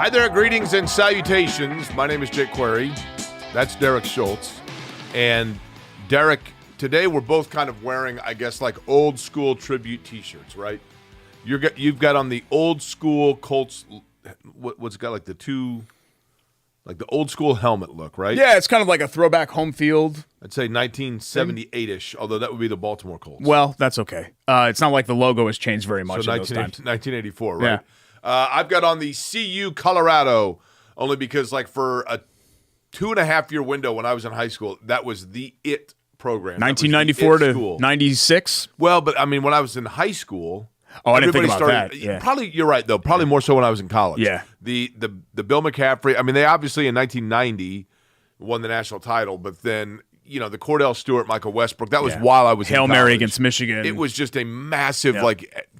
Hi there, greetings and salutations. My name is Jake Query. That's Derek Schultz. And Derek, today we're both kind of wearing, I guess, like old school tribute t-shirts, right? You've got on the old school Colts, what's got like the old school helmet look, right? Yeah, it's kind of like a throwback home field. I'd say 1978-ish, although that would be the Baltimore Colts. Well, that's okay. It's not like the logo has changed very much So in those times. 1984, right? Yeah. I've got on the CU Colorado, only because like for a 2.5-year window when I was in high school, that was the it program. 1994 to to 96? Well, but I mean, when I was in high school, Oh, I didn't think everybody about that. Yeah. Probably, you're right though. Probably more so when I was in college. Yeah. The Bill McCaffrey. I mean, they obviously in 1990 won the national title, but then the Cordell Stewart, Michael Westbrook. That was while I was Hail in Mary college. against Michigan. It was just a massive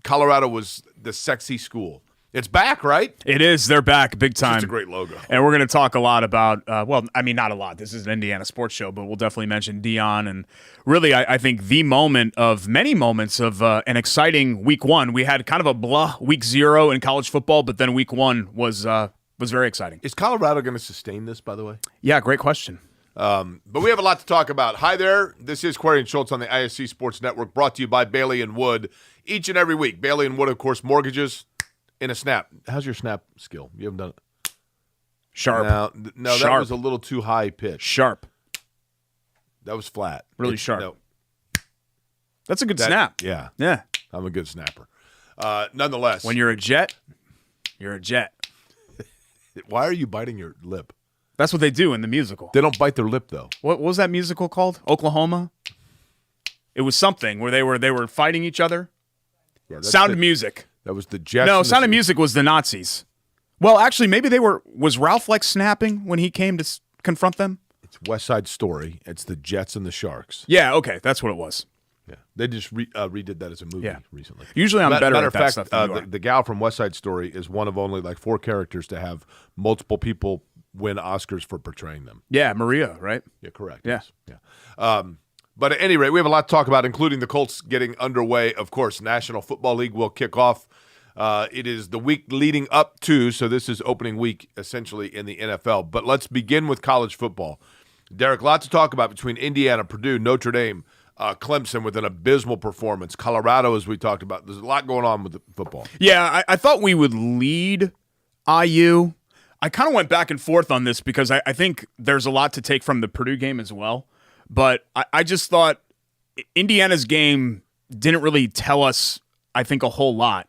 Colorado was the sexy school. It's back, right? It is. They're back big time. It's a great logo. And we're going to talk a lot about, not a lot. This is an Indiana sports show, but we'll definitely mention Deion. And really, I think the moment of many moments of an exciting week one. We had kind of a blah week 0 in college football, but then week 1 was very exciting. Is Colorado going to sustain this, by the way? Yeah, great question. But we have a lot to talk about. Hi there. This is Query and Schultz on the ISC Sports Network, brought to you by Bailey & Wood each and every week. Bailey & Wood, of course, mortgages in a snap. How's your snap skill? You haven't done it? Sharp. No, that was a little too high pitch. Sharp. That was flat. Really sharp. No, That's a good snap. Yeah. Yeah. I'm a good snapper. Nonetheless. When you're a Jet, you're a Jet. Why are you biting your lip? That's what they do in the musical. They don't bite their lip, though. What was that musical called? Oklahoma? It was something where they were fighting each other. Yeah, Sound of Music. That was the Jets. No, Sound of Music was the Nazis. Well, actually, maybe was Ralph like snapping when he came to confront them? It's West Side Story. It's the Jets and the Sharks. Yeah, okay, that's what it was. Yeah, they just redid that as a movie recently. Usually I'm better at that fact, stuff than you are. The gal from West Side Story is one of only like 4 characters to have multiple people win Oscars for portraying them. Yeah, Maria, right? Yeah, correct. Yeah. Yes. Yeah. But at any rate, we have a lot to talk about, including the Colts getting underway. Of course, National Football League will kick off. It is the week leading up to, so this is opening week essentially in the NFL. But let's begin with college football. Derek, lots to talk about between Indiana, Purdue, Notre Dame, Clemson with an abysmal performance. Colorado, as we talked about. There's a lot going on with the football. Yeah, I thought we would lead IU. I kind of went back and forth on this because I think there's a lot to take from the Purdue game as well. But I just thought Indiana's game didn't really tell us, I think, a whole lot.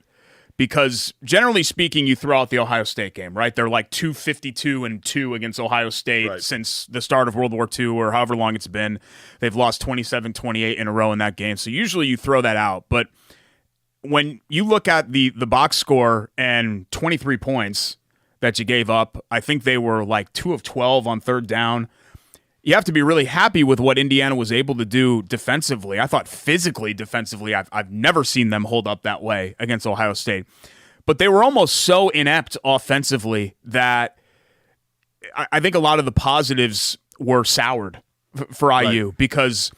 Because generally speaking, you throw out the Ohio State game, right? They're like 252-2 against Ohio State since the start of World War II or however long it's been. They've lost 27-28 in a row in that game. So usually you throw that out. But when you look at the box score and 23 points that you gave up, I think they were like 2 of 12 on third down. You have to be really happy with what Indiana was able to do defensively. I thought physically, defensively, I've never seen them hold up that way against Ohio State. But they were almost so inept offensively that I think a lot of the positives were soured for IU because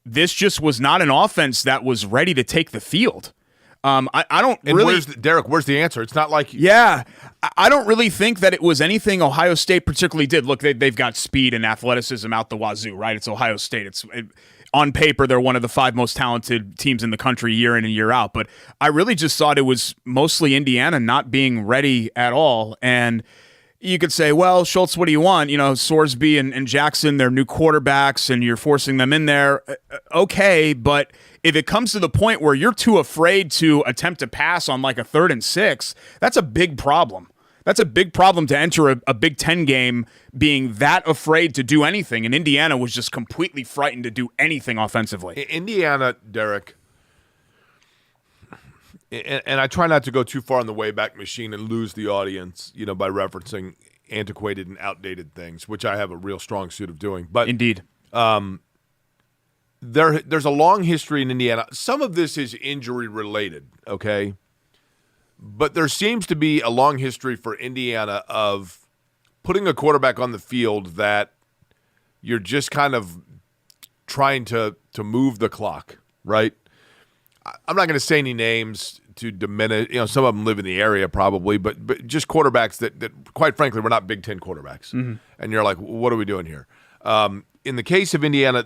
this just was not an offense that was ready to take the field. I don't and really. Where's the answer? It's not like I don't really think that it was anything Ohio State particularly did. Look, they've got speed and athleticism out the wazoo, right? It's Ohio State. On paper, they're one of the 5 most talented teams in the country year in and year out. But I really just thought it was mostly Indiana not being ready at all. And you could say, well, Schultz, what do you want? Sorsby and Jackson, they're new quarterbacks, and you're forcing them in there. Okay, but if it comes to the point where you're too afraid to attempt to pass on like a 3rd and 6, that's a big problem. That's a big problem to enter a Big Ten game being that afraid to do anything. And Indiana was just completely frightened to do anything offensively. Indiana, Derek, and I try not to go too far on the Wayback Machine and lose the audience, by referencing antiquated and outdated things, which I have a real strong suit of doing. But indeed. There's a long history in Indiana. Some of this is injury related, okay? But there seems to be a long history for Indiana of putting a quarterback on the field that you're just kind of trying to move the clock, right? I'm not going to say any names to diminish. Some of them live in the area probably, but just quarterbacks that quite frankly, were not Big Ten quarterbacks. Mm-hmm. And you're like, what are we doing here? In the case of Indiana,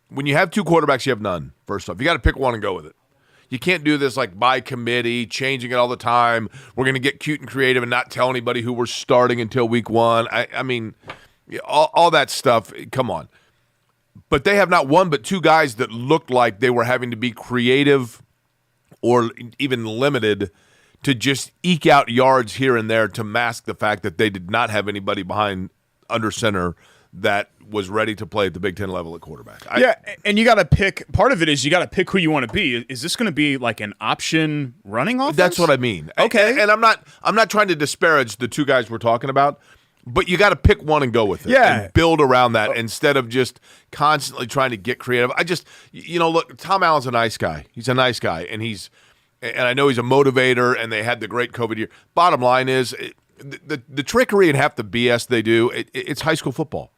when you have two quarterbacks, you have none. First off, you got to pick one and go with it. You can't do this like by committee, changing it all the time. We're going to get cute and creative and not tell anybody who we're starting until week one. I mean, all that stuff. Come on. But they have not one but two guys that looked like they were having to be creative or even limited to just eke out yards here and there to mask the fact that they did not have anybody behind under center that was ready to play at the Big Ten level at quarterback. And you got to pick. Part of it is you got to pick who you want to be. Is this going to be like an option running offense? That's what I mean. Okay, and I'm not trying to disparage the two guys we're talking about, but you got to pick one and go with it. Yeah, and build around that instead of just constantly trying to get creative. Look, Tom Allen's a nice guy. He's a nice guy, and I know he's a motivator. And they had the great COVID year. Bottom line is the trickery and half the BS they do. It's high school football.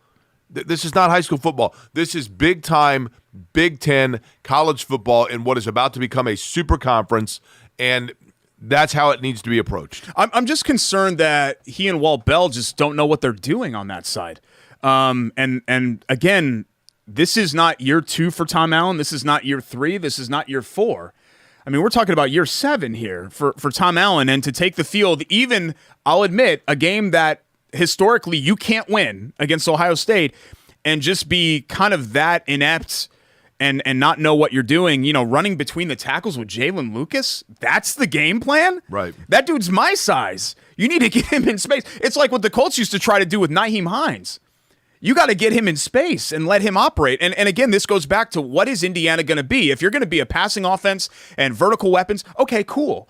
This is not high school football. This is big-time Big Ten college football in what is about to become a super conference, and that's how it needs to be approached. I'm just concerned that he and Walt Bell just don't know what they're doing on that side. And again, this is not year 2 for Tom Allen. This is not year 3. This is not year 4. I mean, we're talking about year 7 here for Tom Allen, and to take the field, even, I'll admit, a game that historically you can't win against Ohio State and just be kind of that inept and not know what you're doing, running between the tackles with Jalen Lucas, that's the game plan? Right. That dude's my size. You need to get him in space. It's like what the Colts used to try to do with Nyheim Hines. You got to get him in space and let him operate. And again, this goes back to what is Indiana going to be? If you're going to be a passing offense and vertical weapons, okay, cool.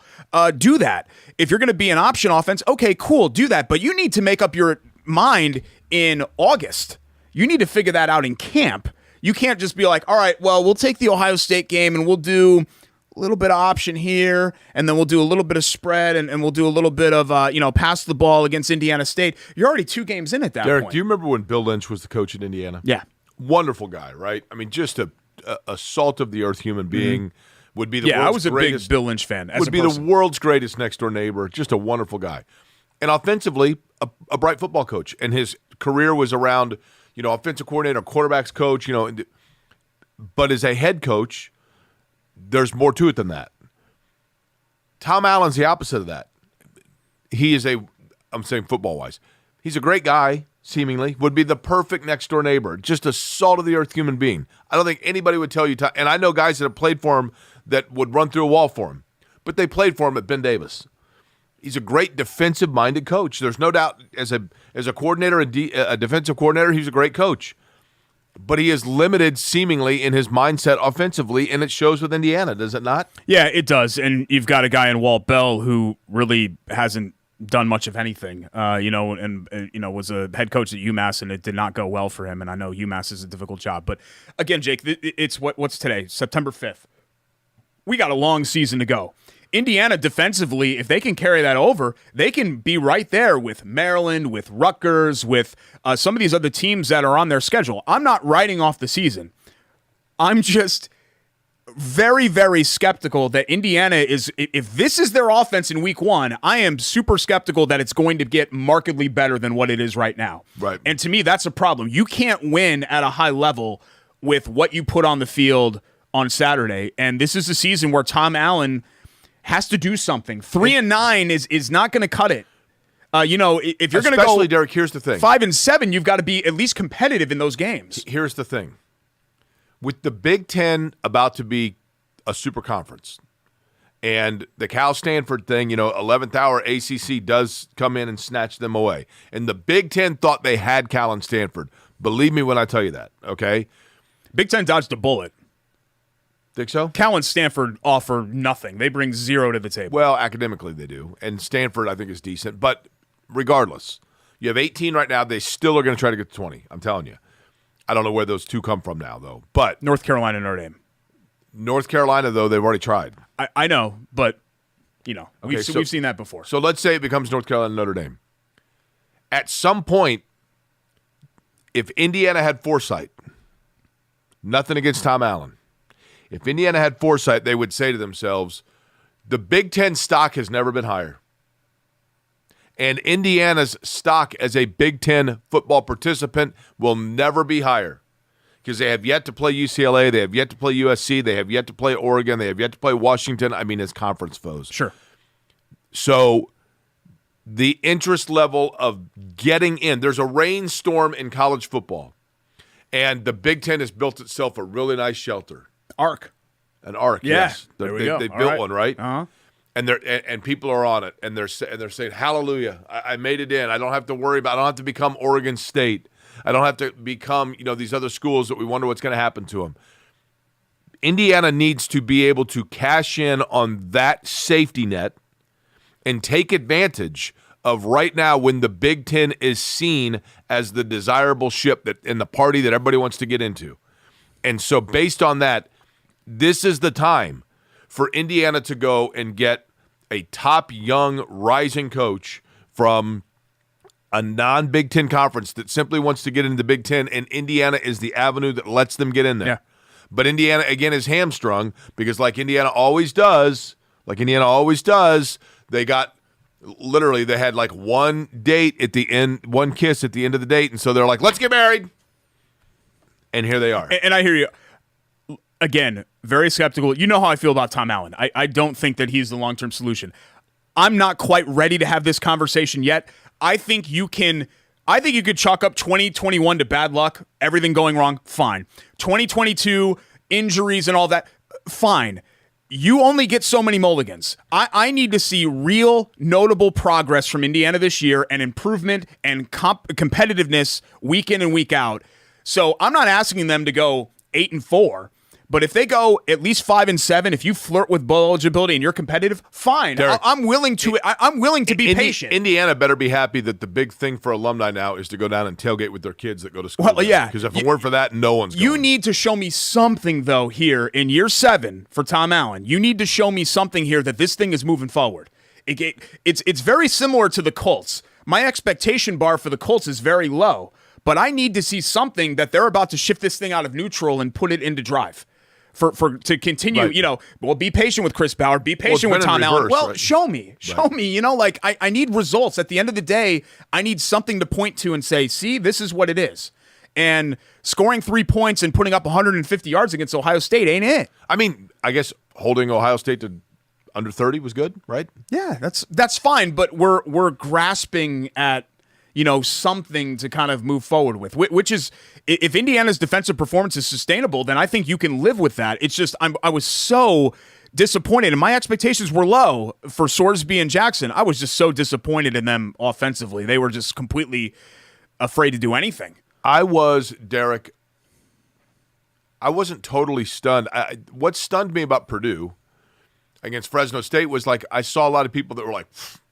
Do that. If you're going to be an option offense, okay, cool. Do that. But you need to make up your mind in August. You need to figure that out in camp. You can't just be like, all right, well, we'll take the Ohio State game and we'll do a little bit of option here, and then we'll do a little bit of spread, and we'll do a little bit of, pass the ball against Indiana State. You're already 2 games in at that Derek, point. do you remember when Bill Lynch was the coach at Indiana? Yeah. Wonderful guy, right? I mean, just a salt-of-the-earth human being. Mm-hmm. Would be the I was a greatest, big Bill Lynch fan. Would be the world's greatest next-door neighbor. Just a wonderful guy. And offensively, a bright football coach. And his career was around, offensive coordinator, quarterbacks coach, But as a head coach, there's more to it than that. Tom Allen's the opposite of that. He is I'm saying football-wise, he's a great guy, seemingly, would be the perfect next-door neighbor, just a salt-of-the-earth human being. I don't think anybody would tell you, and I know guys that have played for him that would run through a wall for him, but they played for him at Ben Davis. He's a great defensive-minded coach. There's no doubt as a coordinator, a defensive coordinator, he's a great coach. But he is limited, seemingly, in his mindset offensively, and it shows with Indiana, does it not? Yeah, it does. And you've got a guy in Walt Bell who really hasn't done much of anything, was a head coach at UMass, and it did not go well for him. And I know UMass is a difficult job. But again, Jake, it's what's today? September 5th. We got a long season to go. Indiana defensively, if they can carry that over, they can be right there with Maryland, with Rutgers, with some of these other teams that are on their schedule. I'm not writing off the season. I'm just very, very skeptical that Indiana is, if this is their offense in week 1, I am super skeptical that it's going to get markedly better than what it is right now. Right. And to me, that's a problem. You can't win at a high level with what you put on the field on Saturday. And this is a season where Tom Allen has to do something. 3-9 is not going to cut it. If you're going to go, especially Derek, here's the thing: 5-7, you've got to be at least competitive in those games. Here's the thing: with the Big Ten about to be a super conference, and the Cal Stanford thing, 11th hour ACC does come in and snatch them away. And the Big Ten thought they had Cal and Stanford. Believe me when I tell you that. Okay, Big Ten dodged a bullet. Think so? Cal and Stanford offer nothing. They bring 0 to the table. Well, academically they do. And Stanford, I think, is decent. But regardless, you have 18 right now. They still are going to try to get to 20. I'm telling you. I don't know where those 2 come from now, though. But North Carolina, Notre Dame. North Carolina, though, they've already tried. I know, but, we've seen that before. So let's say it becomes North Carolina, Notre Dame. At some point, if Indiana had foresight, nothing against Tom Allen, If Indiana had foresight, they would say to themselves, the Big Ten stock has never been higher. And Indiana's stock as a Big Ten football participant will never be higher because they have yet to play UCLA, they have yet to play USC, they have yet to play Oregon, they have yet to play Washington, as conference foes. Sure. So the interest level of getting in, there's a rainstorm in college football, and the Big Ten has built itself a really nice shelter. An arc, yeah. Yes. There we go. They All built right. one, right? Uh-huh. And people are on it, and they're saying, "Hallelujah! I made it in. I don't have to worry about. I don't have to become Oregon State. I don't have to become these other schools that we wonder what's going to happen to them." Indiana needs to be able to cash in on that safety net and take advantage of right now when the Big Ten is seen as the desirable ship that in the party that everybody wants to get into. And so, based on that, this is the time for Indiana to go and get a top young rising coach from a non-Big Ten conference that simply wants to get into the Big Ten, and Indiana is the avenue that lets them get in there. Yeah. But Indiana, again, is hamstrung because like Indiana always does, they had like one date at the end, one kiss at the end of the date, and so they're like, let's get married. And here they are. And I hear you. Again, very skeptical. You know how I feel about Tom Allen. I don't think that he's the long-term solution. I'm not quite ready to have this conversation yet. I think you could chalk up 2021 to bad luck, everything going wrong, fine. 2022, injuries and all that, fine. You only get so many mulligans. I need to see real, notable progress from Indiana this year and improvement and competitiveness week in and week out. So I'm not asking them to go 8-4. But if they go at least 5-7, if you flirt with bowl eligibility and you're competitive, fine. Derek, I'm willing to be patient. Indiana better be happy that the big thing for alumni now is to go down and tailgate with their kids that go to school. Well, yeah. Because if it weren't for that, no one's going. You need to show me something, though, here in year 7 for Tom Allen. You need to show me something here that this thing is moving forward. It's very similar to the Colts. My expectation bar for the Colts is very low, but I need to see something that they're about to shift this thing out of neutral and put it into drive. To continue, right. Be patient with Chris Bauer, be patient with Tom Allen. Well, right. Show me, I need results. At the end of the day, I need something to point to and say, see, this is what it is. And scoring 3 points and putting up 150 yards against Ohio State ain't it. I guess holding Ohio State to under 30 was good, right? Yeah, that's fine, but we're grasping at something to kind of move forward with, which is if Indiana's defensive performance is sustainable, then I think you can live with that. It's just I was so disappointed, and my expectations were low for Sorsby and Jackson. I was just so disappointed in them offensively. They were just completely afraid to do anything. I was, Derek. I wasn't totally stunned. What stunned me about Purdue against Fresno State was I saw a lot of people that were like,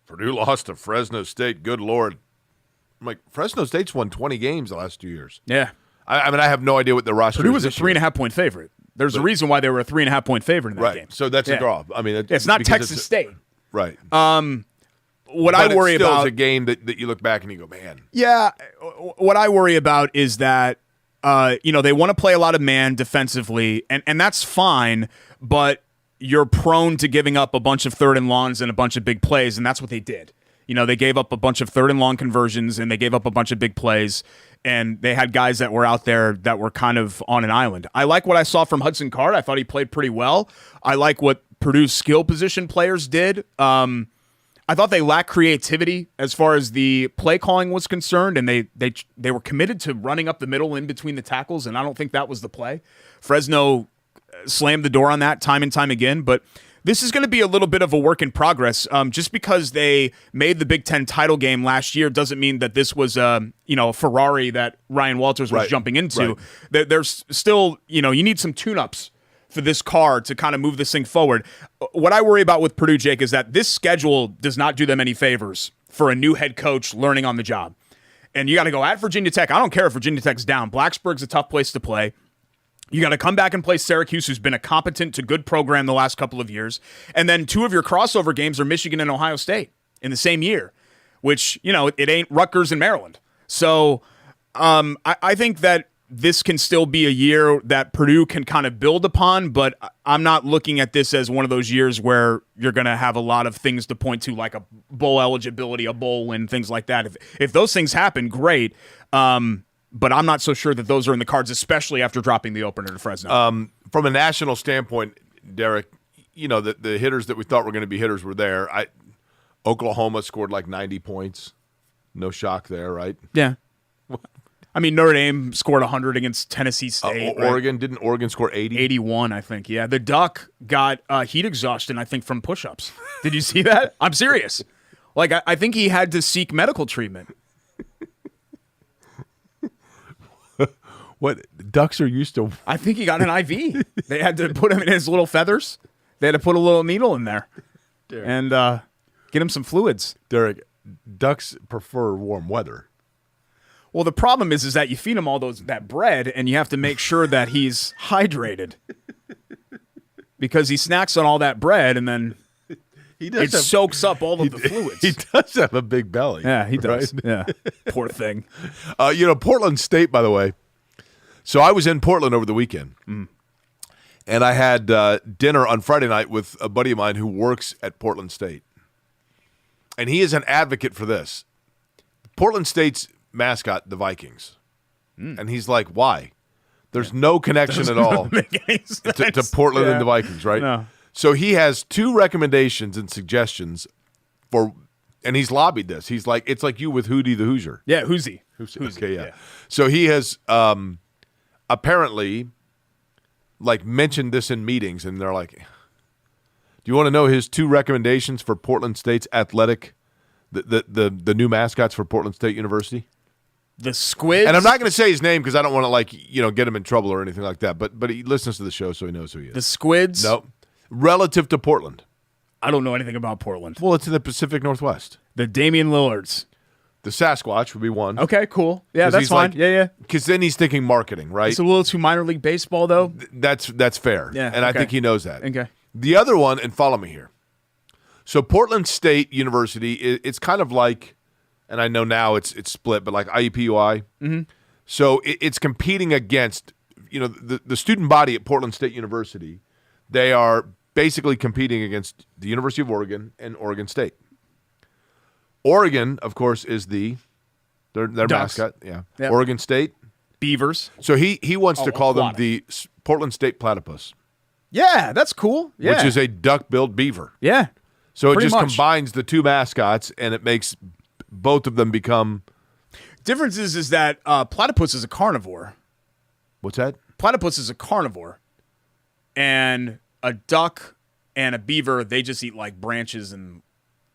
Purdue lost to Fresno State. Good Lord. I'm like, Fresno State's won 20 games the last 2 years. Yeah. I have no idea what their roster Purdue is. was a 3.5-point favorite. There's a reason why they were a 3.5-point favorite in that game. So that's a draw. It's not Texas State. Right. What I worry about is a game that you look back and you go, man. Yeah. What I worry about is that they want to play a lot of man defensively, and that's fine, but you're prone to giving up a bunch of third and longs and a bunch of big plays, and that's what they did. They gave up a bunch of third and long conversions, and they gave up a bunch of big plays, and they had guys that were out there that were kind of on an island. I like what I saw from Hudson Card. I thought he played pretty well. I like what Purdue's skill position players did. I thought they lacked creativity as far as the play calling was concerned, and they were committed to running up the middle in between the tackles, and I don't think that was the play. Fresno slammed the door on that time and time again, but this is going to be a little bit of a work in progress. Just because they made the Big Ten title game last year doesn't mean that this was a Ferrari that Ryan Walters was jumping into. Right. There's still, you need some tune-ups for this car to kind of move this thing forward. What I worry about with Purdue, Jake, is that this schedule does not do them any favors for a new head coach learning on the job. And you got to go at Virginia Tech. I don't care if Virginia Tech's down. Blacksburg's a tough place to play. You got to come back and play Syracuse, who's been a competent to good program the last couple of years. And then 2 of your crossover games are Michigan and Ohio State in the same year, which, it ain't Rutgers and Maryland. So I think that this can still be a year that Purdue can kind of build upon, but I'm not looking at this as one of those years where you're going to have a lot of things to point to, like a bowl eligibility, a bowl win, things like that. If those things happen, great. But I'm not so sure that those are in the cards, especially after dropping the opener to Fresno. From a national standpoint, Derek, the hitters that we thought were going to be hitters were there. Oklahoma scored like 90 points. No shock there, right? Yeah. I mean, Notre Dame scored 100 against Tennessee State. Oregon, didn't Oregon score 80? 81, I think, yeah. The Duck got heat exhaustion, I think, from push-ups. Did you see that? I'm serious. Like, I think he had to seek medical treatment. What? Ducks are used to... I think he got an IV. They had to put him in his little feathers. They had to put a little needle in there. Derek. And get him some fluids. Derek, ducks prefer warm weather. Well, the problem is that you feed him all that bread, and you have to make sure that he's hydrated. Because he snacks on all that bread, and then soaks up all of the fluids. He does have a big belly. Yeah, he does. Right? Yeah, poor thing. Portland State, by the way. So I was in Portland over the weekend, and I had dinner on Friday night with a buddy of mine who works at Portland State. And he is an advocate for this. Portland State's mascot, the Vikings. And he's like, why? There's no connection at all to Portland and the Vikings, right? No. So he has two recommendations and suggestions and he's lobbied this. He's like, it's like you with Hootie the Hoosier. Yeah, Hoosie. Okay, yeah. So he has apparently mentioned this in meetings, and they're like, do you want to know his two recommendations for Portland State's athletic, the new mascots for Portland State University? The Squids. And I'm not going to say his name because I don't want to get him in trouble or anything like that. But he listens to the show, so he knows who he is. The Squids. No, relative to Portland. I don't know anything about Portland. Well, it's in the Pacific Northwest. The Damian Lillards. The Sasquatch would be one. Okay, cool. Yeah, that's fine. Yeah. Because then he's thinking marketing, right? It's a little too minor league baseball, though. That's fair. Yeah, and I think he knows that. Okay. The other one, and follow me here. So Portland State University, it's kind of like, and I know now it's split, but like IUPUI. Mm-hmm. So it's competing against, the student body at Portland State University. They are basically competing against the University of Oregon and Oregon State. Oregon, of course, is their mascot. Yeah. Yep. Oregon State. Beavers. So he wants to call them the Portland State Platypus. Yeah, that's cool. Yeah. Which is a duck-billed beaver. Yeah. So it just combines the two mascots, and it makes both of them become... Difference is that platypus is a carnivore. What's that? Platypus is a carnivore. And a duck and a beaver, they just eat like branches and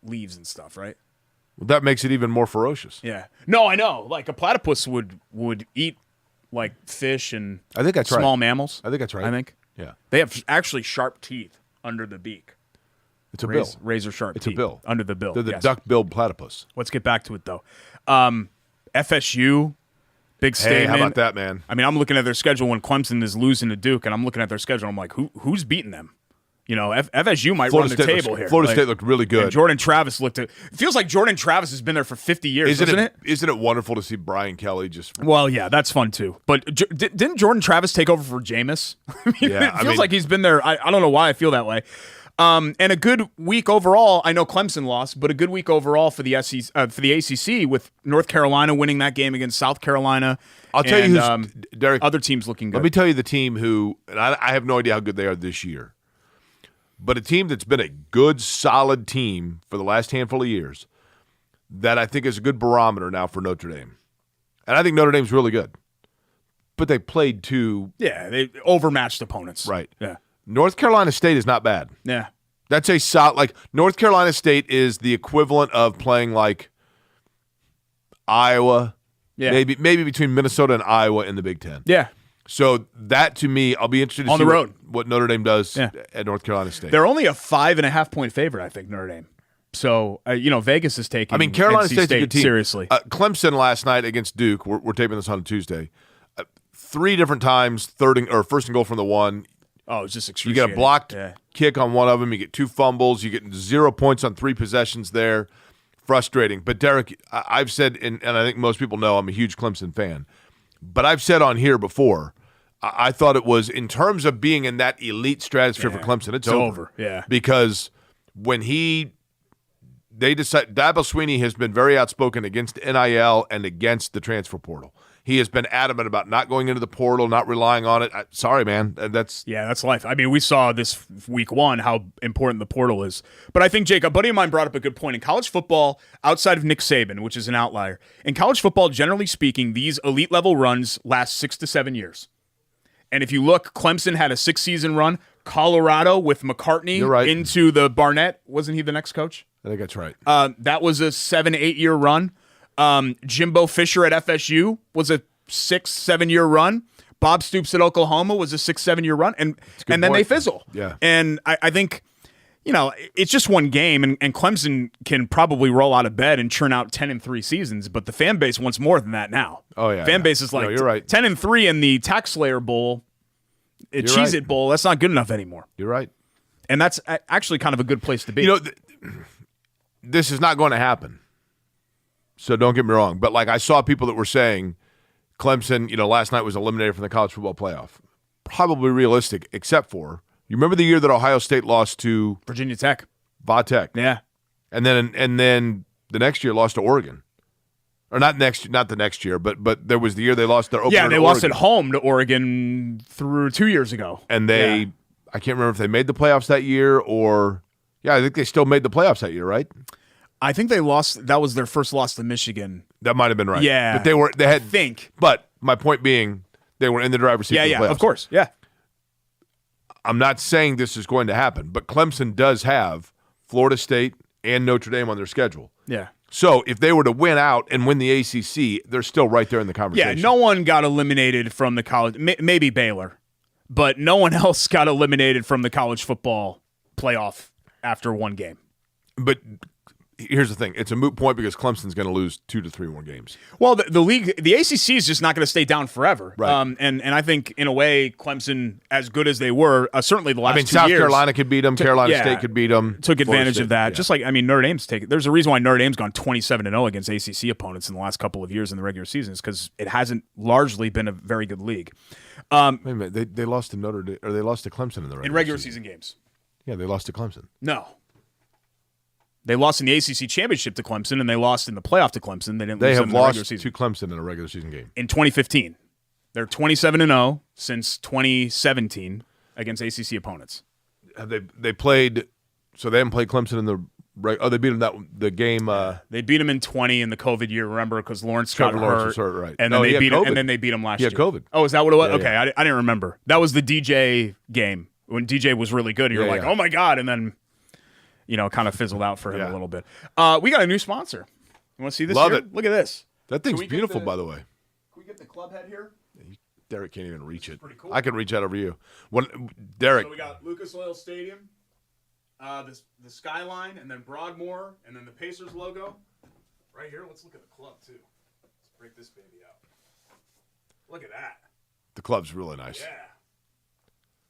leaves and stuff, right? Well, that makes it even more ferocious. Yeah. No, I know. Like a platypus would eat like fish and I think that's small right. mammals. I think that's right. I think. Yeah. They have actually sharp teeth under the beak. It's a bill. Razor sharp It's teeth. a bill. Under the bill. They're the duck-billed platypus. Let's get back to it, though. FSU, big statement. Hey, how about that, man? I mean, I'm looking at their schedule when Clemson is losing to Duke, and I'm looking at their schedule. I'm like, who's beating them? FSU might run the table here. Florida State looked really good. And Jordan Travis it feels like Jordan Travis has been there for 50 years, doesn't it? Isn't it wonderful to see Brian Kelly just... Well, yeah, that's fun, too. But didn't Jordan Travis take over for Jameis? It feels like he's been there. I don't know why I feel that way. And a good week overall. I know Clemson lost, but a good week overall for the ACC with North Carolina winning that game against South Carolina. I'll tell you who's, Derek, other teams looking good. Let me tell you the team who, and I have no idea how good they are this year, but a team that's been a good, solid team for the last handful of years that I think is a good barometer now for Notre Dame. And I think Notre Dame's really good. But they played two... Yeah, they overmatched opponents. Right. Yeah. North Carolina State is not bad. Yeah. That's a solid... Like, North Carolina State is the equivalent of playing, like, Iowa. Yeah. Maybe between Minnesota and Iowa in the Big Ten. Yeah. So that, to me, I'll be interested to see what Notre Dame does at North Carolina State. They're only a 5.5-point favorite, I think, Notre Dame. So, Vegas is taking Carolina NC State's State a good team. Seriously. Clemson last night against Duke, we're taping this on a Tuesday, 3 different times, first and goal from the 1. Oh, it's just You excruciating. get a blocked kick on one of them. You get 2 fumbles. You get 0 points on 3 possessions there. Frustrating. But, Derek, I've said, and I think most people know I'm a huge Clemson fan. But I've said on here before, I thought it was, in terms of being in that elite stratosphere for Clemson, it's over. Yeah. Because when they decide, Dabo Swinney has been very outspoken against NIL and against the transfer portal. He has been adamant about not going into the portal, not relying on it. Sorry, man. That's life. I mean, we saw this week 1 how important the portal is. But I think, Jake, a buddy of mine brought up a good point. In college football, outside of Nick Saban, which is an outlier, in college football, generally speaking, these elite level runs last 6 to 7 years. And if you look, Clemson had a 6-season run. Colorado with McCartney into the Barnett. Wasn't he the next coach? I think that's right. That was a 7-8 year run. Jimbo Fisher at FSU was a 6-7 year run. Bob Stoops at Oklahoma was a 6-7 year run. And then they fizzle. Yeah. And I think, it's just one game, and Clemson can probably roll out of bed and churn out 10-3 seasons, but the fan base wants more than that now. Oh, yeah. Fan base is like, you're right. 10-3 in the Tax Slayer Bowl, Cheez-It Bowl, that's not good enough anymore. You're right. And that's actually kind of a good place to be. This is not going to happen. So don't get me wrong. But I saw people that were saying Clemson, last night was eliminated from the college football playoff. Probably realistic, except for, you remember the year that Ohio State lost to Virginia Tech. Va Tech. Yeah. And then the next year lost to Oregon. Or not the next year, but there was the year they lost their opener. Yeah, they lost at home to Oregon through 2 years ago. And I can't remember if they made the playoffs that year or, I think they still made the playoffs that year, right? I think they lost. That was their first loss to Michigan. That might have been right. Yeah. But they had. But my point being, they were in the driver's seat. Yeah, for the playoffs. of course. Yeah. I'm not saying this is going to happen, but Clemson does have Florida State and Notre Dame on their schedule. Yeah. So if they were to win out and win the ACC, they're still right there in the conversation. Yeah, no one got eliminated from the college, maybe Baylor, but no one else got eliminated from the college football playoff after one game. But here's the thing. It's a moot point because Clemson's going to lose 2 to 3 more games. Well, the league, the ACC is just not going to stay down forever. Right. And I think, in a way, Clemson, as good as they were, certainly the last 2 years. South Carolina could beat them. Carolina State could beat them. Took advantage of that. Yeah. Just like, Notre Dame's taken. There's a reason why Notre Dame's gone 27-0 against ACC opponents in the last couple of years in the regular seasons, because it hasn't largely been a very good league. Wait a minute. They lost to Notre Dame, or they lost to Clemson in the regular season games. Yeah, they lost to Clemson. No. They lost in the ACC championship to Clemson, and they lost in the playoff to Clemson. They have lost to Clemson in a regular season game. In 2015. They're 27-0 since 2017 against ACC opponents. Have they played? So they haven't played Clemson in the. They beat them the game. They beat them in 20 in the COVID year. Remember, because Lawrence got hurt, right? And then they beat him. And then they beat him last year. Yeah, COVID. Oh, is that what it was? Yeah, okay, yeah. I didn't remember. That was the DJ game when DJ was really good. And you're like, oh my god, and then. Kind of fizzled out for him a little bit. We got a new sponsor. You want to see this? Love it. Look at this. That thing's beautiful, by the way. Can we get the club head here? Derek can't even reach it. Pretty cool. I can reach out over you. Derek. So we got Lucas Oil Stadium, the skyline, and then Broadmoor, and then the Pacers logo. Right here. Let's look at the club too. Let's break this baby out. Look at that. The club's really nice. Yeah.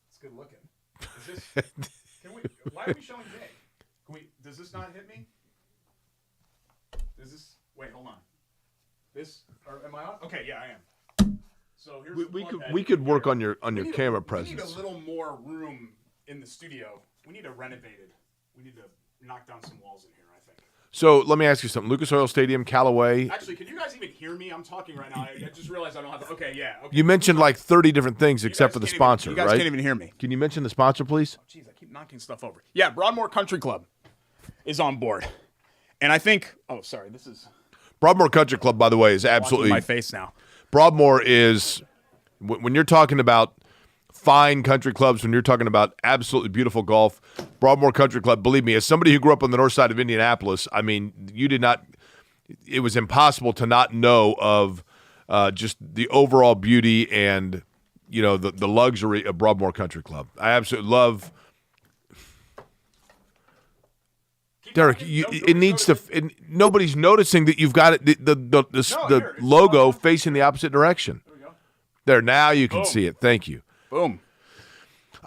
It's good looking. Is this? Why are we showing Jay? Does this not hit me? Wait, hold on. Am I on? Okay, yeah, I am. So here's we could work on your camera presence. We need a little more room in the studio. We need to renovate it. We need to knock down some walls in here, I think. So let me ask you something. Lucas Oil Stadium, Callaway. Actually, can you guys even hear me? I'm talking right now. I just realized I don't have. Okay, yeah. Okay. You mentioned like 30 different things except for the sponsor, right? You guys can't even hear me. Can you mention the sponsor, please? Oh, jeez, I keep knocking stuff over. Yeah, Broadmoor Country Club is on board, and I think. Oh, sorry. This is. Broadmoor Country Club, by the way, is absolutely my face now. Broadmoor is when you're talking about fine country clubs, when you're talking about absolutely beautiful golf, Broadmoor Country Club, believe me, as somebody who grew up on the north side of Indianapolis, I mean, it was impossible to not know of just the overall beauty and, the luxury of Broadmoor Country Club. I absolutely love. Derek, it needs to. Nobody's noticing that you've got it, the logo facing the opposite direction. There we go. There, now you can see it. Thank you. Boom.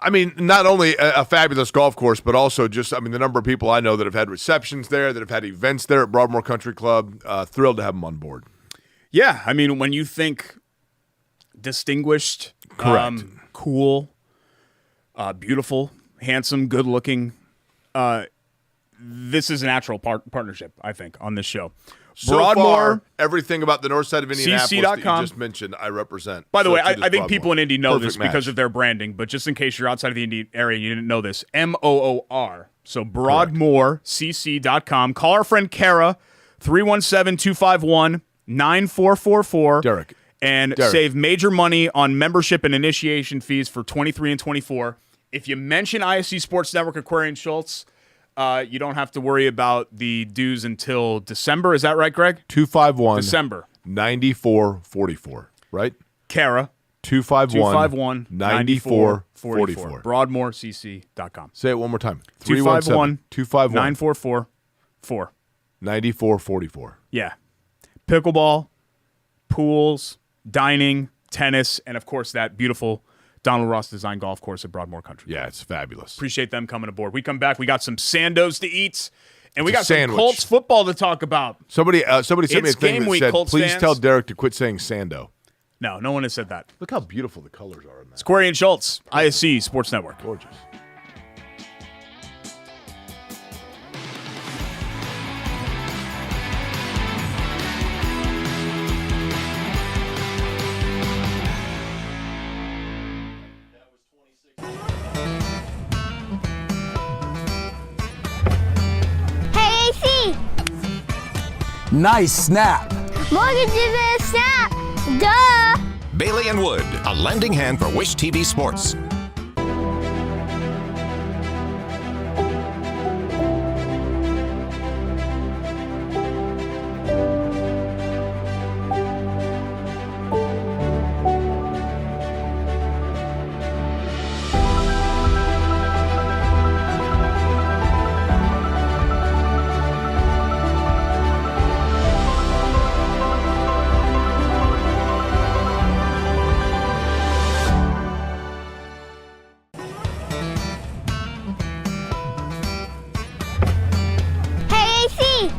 I mean, not only a fabulous golf course, but also just, the number of people I know that have had receptions there, that have had events there at Broadmoor Country Club. Thrilled to have them on board. Yeah, when you think distinguished, Correct. cool, beautiful, handsome, good-looking. This is a natural partnership, I think, on this show. So Broadmoor, far, everything about the north side of Indianapolis that you CC.com. just mentioned, I represent. By the So way, too does I think Broadmoor. people in Indy know Perfect this because match. of their branding, but just in case you're outside of the Indy area, you didn't know this. MOOR. So BroadmoorCC.com. Call our friend Kara, 317-251-9444. Derek. And save major money on membership and initiation fees for 23 and 24. If you mention ISC Sports Network Aquarian Schultz, you don't have to worry about the dues until December. Is that right, Greg? 251 December. 9444, right? Kara. 251 9444. BroadmoorCC.com. Say it one more time. 251 251 9444. 9444. Yeah. Pickleball, pools, dining, tennis, and of course that beautiful Donald Ross designed golf course at Broadmoor Country. Yeah, it's fabulous. Appreciate them coming aboard. We come back, we got some Sandos to eat, and we It's a got some sandwich. Colts football to talk about. Somebody sent me a It's thing game that week, said, Colts please fans." tell Derek to quit saying Sando. No one has said that. Look how beautiful the colors are in that. It's Query and Schultz, ISC Sports Network. Gorgeous. Hey, AC! Nice snap. Mortgage is a snap! Duh! Bailey and Wood, a lending hand for Wish TV Sports. Hey, AC!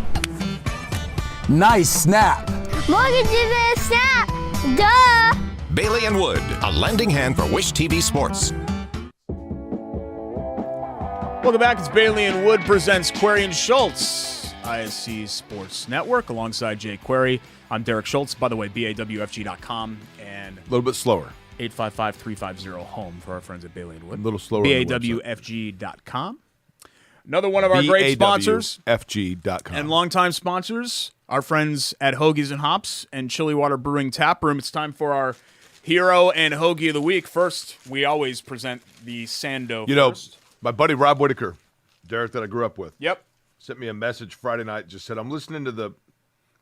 Nice snap. Mortgage is a snap! Duh! Bailey and Wood, a lending hand for Wish TV Sports. Welcome back. It's Bailey and Wood presents Query and Schultz, ISC Sports Network, alongside Jay Query. I'm Derek Schultz. By the way, BAWFG.com and A little bit slower. 855-350-HOME for our friends at Bailey and Wood. A little slower. on the website. BAWFG.com. Another one of our great sponsors BAWFG.com. and longtime sponsors, our friends at Hoagies and Hops and Chili Water Brewing Tap Room. It's time for our Hero and Hoagie of the Week. First, we always present the Sando You know, first. my buddy Rob Whitaker, Derek that I grew up with, Yep. sent me a message Friday night, just said, I'm listening to the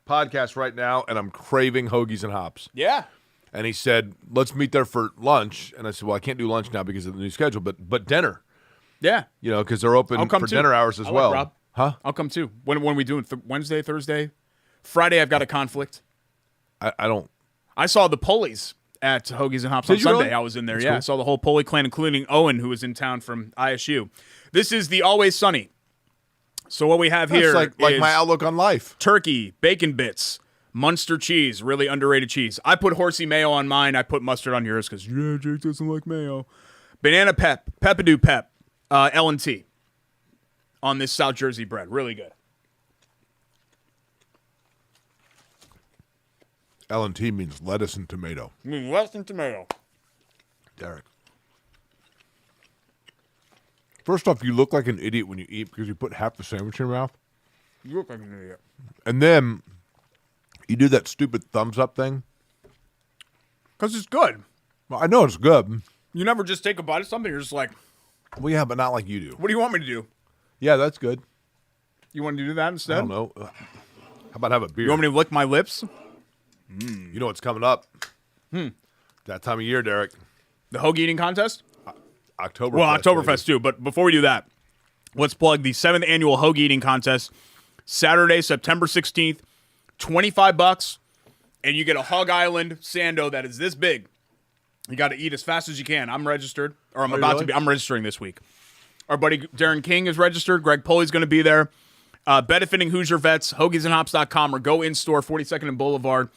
podcast right now, and I'm craving hoagies and hops. Yeah. And he said, let's meet there for lunch. And I said, well, I can't do lunch now because of the new schedule, but dinner, Yeah. you know, because they're open I'll come for too. dinner hours as I like well. Rob. Huh? I'll come too. When are we doing? Wednesday, Thursday? Friday, I've got a conflict. I don't. I saw the Pulleys at Hoagies and Hops Did on you Sunday. really? I was in there. That's Yeah, cool. I saw the whole Pulley clan, including Owen, who was in town from ISU. This is the Always Sunny. So what we have here It's like is my outlook on life. turkey, bacon bits, Munster cheese, really underrated cheese. I put horsey mayo on mine. I put mustard on yours because Jake doesn't like mayo. Banana pep, peppadew pep, L&T on this South Jersey bread. Really good. L&T means lettuce and tomato. Less than tomato. Derek. First off, you look like an idiot when you eat because you put half the sandwich in your mouth. You look like an idiot. And then you do that stupid thumbs up thing. Because it's good. Well, I know it's good. You never just take a bite of something. You're just like, Well, yeah, but not like you do. what do you want me to do? Yeah, that's good. You want to do that I instead? don't know. How about have a beer? You want me to lick my lips? You know what's coming up? That time of year, Derek. The hoagie eating contest? October. Well, Oktoberfest too. But before we do that, let's plug the 7th annual hoagie eating contest. Saturday, September 16th, $25, and you get a Hog Island Sando that is this big. You got to eat as fast as you can. I'm registered, or I'm you about to really? be. I'm registering this week. Our buddy Darren King is registered. Greg Pulley's going to be there. Benefiting Hoosier Vets, hoagiesandhops.com, or go in store 42nd and Boulevard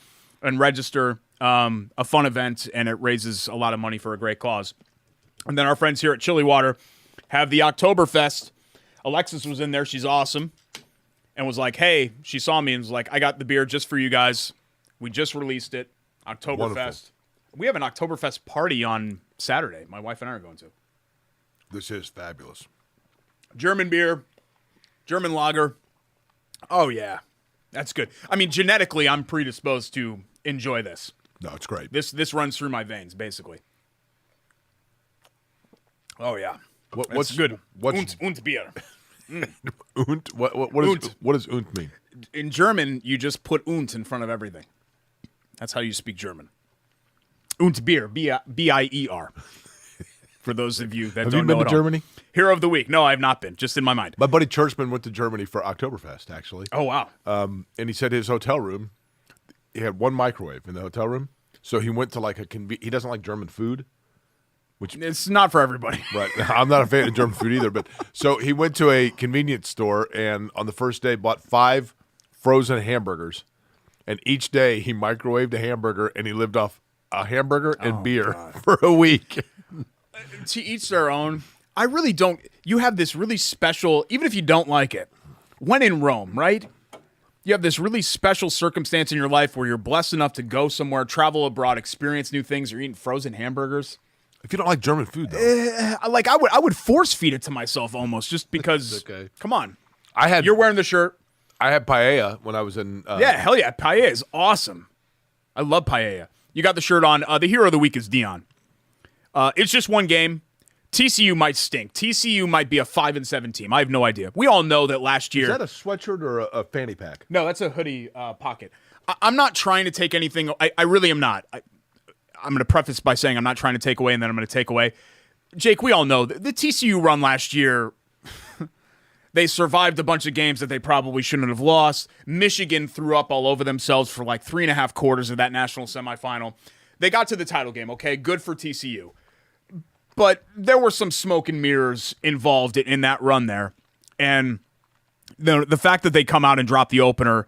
and register. a fun event, and it raises a lot of money for a great cause. And then our friends here at Chili Water have the Oktoberfest. Alexis was in there. She's awesome. And was like, hey, she saw me and was like, I got the beer just for you guys. We just released it. Oktoberfest. Wonderful. We have an Oktoberfest party on Saturday. My wife and I are going to. This is fabulous. German beer, German lager. Oh, yeah. That's good. I mean, genetically, I'm predisposed to enjoy this. No, it's great. This runs through my veins, basically. Oh, yeah. What's good? What's und beer. und? What does und mean? In German, you just put und in front of everything. That's how you speak German. Und Bier, B-I-E-R. For those of you that Have don't you know been to it all. Germany? Hero of the week. No, I have not been. Just in my mind. My buddy Churchman went to Germany for Oktoberfest, actually. Oh, wow. And he said his hotel room, he had one microwave in the hotel room. So he went to like he doesn't like German food. Which It's not for everybody. Right. I'm not a fan of German food either. But so he went to a convenience store and on the first day bought 5 frozen hamburgers. And each day he microwaved a hamburger and he lived off a hamburger and beer for a week. To each their own. I really don't. You have this really special, even if you don't like it, when in Rome, right? You have this really special circumstance in your life where you're blessed enough to go somewhere, travel abroad, experience new things. You're eating frozen hamburgers. If you don't like German food, though. I would force feed it to myself almost just because. Okay. Come on. You're You're wearing the shirt. I had paella when I was in. Yeah, hell yeah. Paella is awesome. I love paella. You got the shirt on. The hero of the week is Deion. It's just one game. TCU might stink. TCU might be a 5-7 team. I have no idea. We all know that last year. Is that a sweatshirt or a fanny pack? No, that's a hoodie pocket. I'm not trying to take anything. I really am not. I'm going to preface by saying I'm not trying to take away, and then I'm going to take away. Jake, we all know the TCU run last year. They survived a bunch of games that they probably shouldn't have lost. Michigan threw up all over themselves for like 3.5 quarters of that national semifinal. They got to the title game, okay? Good for TCU. But there were some smoke and mirrors involved in that run there. And the fact that they come out and drop the opener,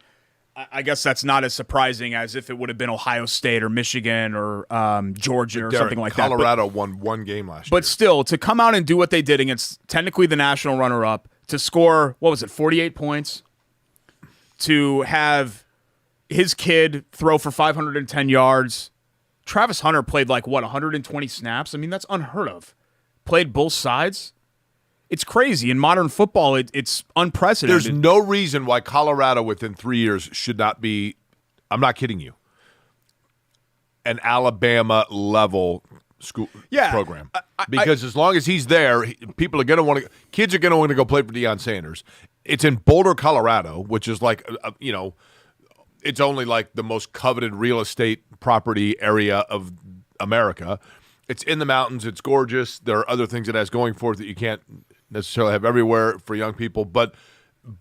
I guess that's not as surprising as if it would have been Ohio State or Michigan or Georgia or something like Colorado that. won one game last year. But still, to come out and do what they did against technically the national runner-up, to score, 48 points, to have his kid throw for 510 yards. Travis Hunter played 120 snaps? I mean, that's unheard of. Played both sides. It's crazy. In modern football, it's unprecedented. There's no reason why Colorado within 3 years should not be, I'm not kidding you, an Alabama-level school program. Because as long as he's there, people are going to want to, kids are going to want to go play for Deion Sanders. It's in Boulder, Colorado, which is it's only like the most coveted real estate property area of America. It's in the mountains. It's gorgeous. There are other things it has going for it that you can't necessarily have everywhere for young people. But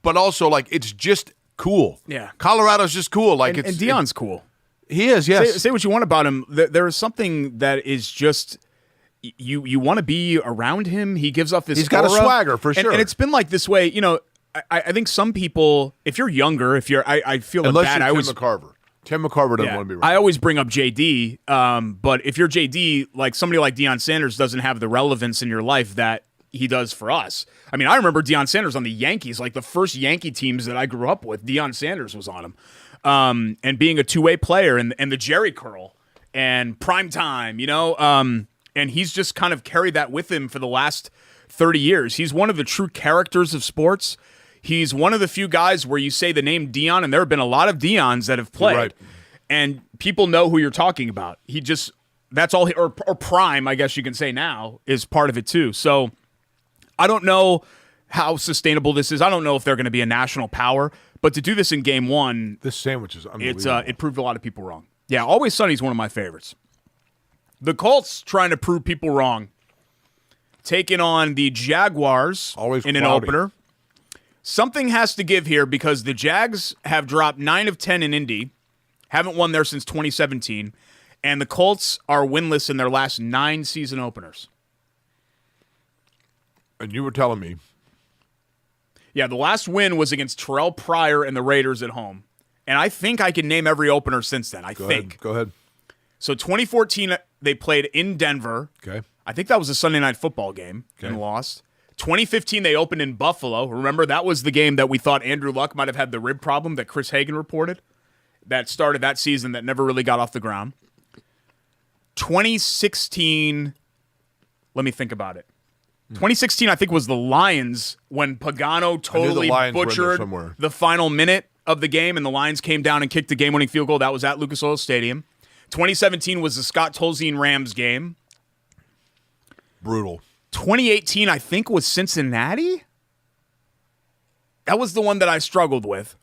also, it's just cool. Yeah. Colorado's just cool. And Deion's cool. He is, yes. Say what you want about him. There is something that is just you want to be around him. He gives off this He's got a aura. swagger, for sure. And it's been like this way, I think some people, if you're younger, I feel Unless bad. you're Tim McCarver. Tim McCarver doesn't want to be around. I always bring up JD, but if you're JD, somebody like Deion Sanders doesn't have the relevance in your life that he does for us. I mean, I remember Deion Sanders on the Yankees, the first Yankee teams that I grew up with, Deion Sanders was on them. And being a two-way player and the Jerry curl and prime time, and he's just kind of carried that with him for the last 30 years. He's one of the true characters of sports. He's one of the few guys where you say the name Deion, and there have been a lot of Deions that have played, right, and people know who you're talking about. That's all, or prime, I guess you can say now, is part of it too. So I don't know how sustainable this is. I don't know if they're going to be a national power, but to do this in game one, this sandwich is unbelievable. It proved a lot of people wrong. Yeah, Always Sunny is one of my favorites. The Colts trying to prove people wrong, taking on the Jaguars Always in cloudy. an opener. Something has to give here because the Jags have dropped 9 of 10 in Indy, haven't won there since 2017, and the Colts are winless in their last 9 season openers. And you were telling me. Yeah, the last win was against Terrell Pryor and the Raiders at home. And I think I can name every opener since then. I think. Go ahead. So 2014, they played in Denver. Okay. I think that was a Sunday night football game and lost. 2015, they opened in Buffalo. Remember, that was the game that we thought Andrew Luck might have had the rib problem that Chris Hagan reported that started that season that never really got off the ground. 2016, let me think about it. 2016, I think, was the Lions when Pagano totally butchered the final minute of the game, and the Lions came down and kicked the game-winning field goal. That was at Lucas Oil Stadium. 2017 was the Scott Tolzien Rams game. Brutal. 2018, I think, was Cincinnati. That was the one that I struggled with.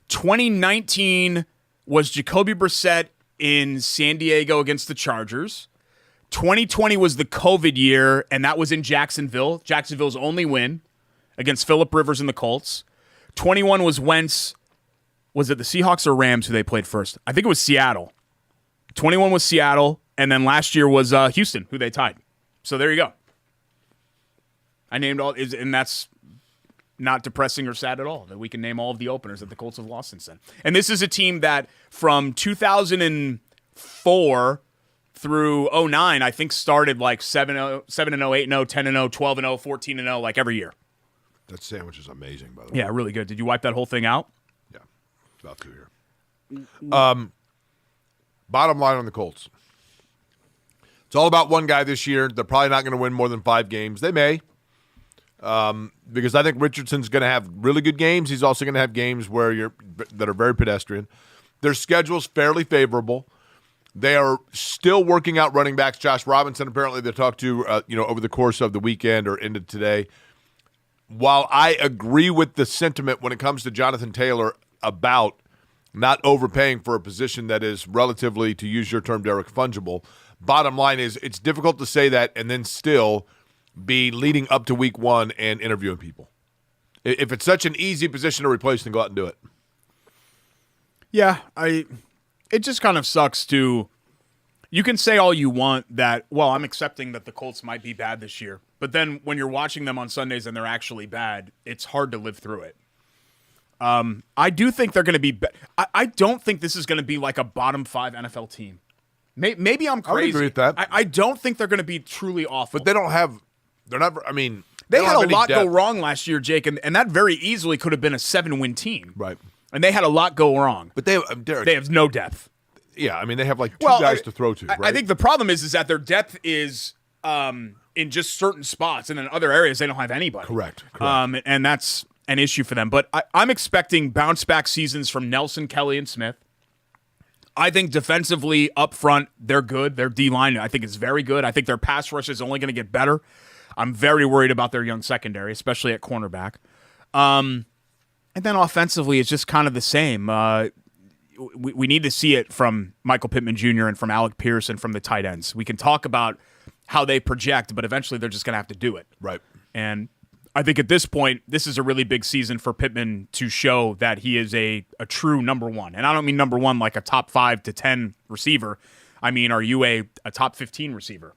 2019 was Jacoby Brissett in San Diego against the Chargers. 2020 was the COVID year, and that was in Jacksonville. Jacksonville's only win against Phillip Rivers and the Colts. 21 was Wentz. Was it the Seahawks or Rams who they played first? I think it was Seattle. 21 was Seattle, and then last year was Houston, who they tied. So there you go. I named all, and that's not depressing or sad at all, that we can name all of the openers that the Colts have lost since then. And this is a team that from 2004 through 09, I think started like 7-0, 7-0, 8-0, 10-0, 12-0, 14-0, like every year. That sandwich is amazing, by the way. Yeah, really good. Did you wipe that whole thing out? Yeah, about to here. Bottom line on the Colts. It's all about one guy this year. They're probably not going to win more than 5 games. They may, because I think Richardson's going to have really good games. He's also going to have games that are very pedestrian. Their schedule's fairly favorable. They are still working out running backs. Josh Robinson, apparently, they talked to over the course of the weekend or into today. While I agree with the sentiment when it comes to Jonathan Taylor about not overpaying for a position that is relatively, to use your term, Derek, fungible, bottom line is it's difficult to say that and then still be leading up to week 1 and interviewing people. If it's such an easy position to replace, then go out and do it. Yeah, it just kind of sucks to – you can say all you want that, well, I'm accepting that the Colts might be bad this year. But then when you're watching them on Sundays and they're actually bad, it's hard to live through it. I do think they're going to be I don't think this is going to be like a bottom 5 NFL team. Maybe I'm crazy. I would agree with that. I don't think they're going to be truly awful. But they don't have – they're not – I mean – They had a lot go wrong last year, Jake, and that very easily could have been a 7-win team. Right. And they had a lot go wrong. But they have, Derek, they have no depth. Yeah, I mean, they have like 2 guys to throw to, right? I think the problem is that their depth is in just certain spots, and in other areas they don't have anybody. Correct. And that's an issue for them. But I'm expecting bounce-back seasons from Nelson, Kelly, and Smith. I think defensively up front, they're good. Their D-line, I think, is very good. I think their pass rush is only going to get better. I'm very worried about their young secondary, especially at cornerback. And then offensively, it's just kind of the same. We need to see it from Michael Pittman Jr. and from Alec Pierce and from the tight ends. We can talk about how they project, but eventually they're just going to have to do it. Right. And I think at this point, this is a really big season for Pittman to show that he is a true number 1. And I don't mean number 1 like a top 5 to 10 receiver. I mean, are you a top 15 receiver?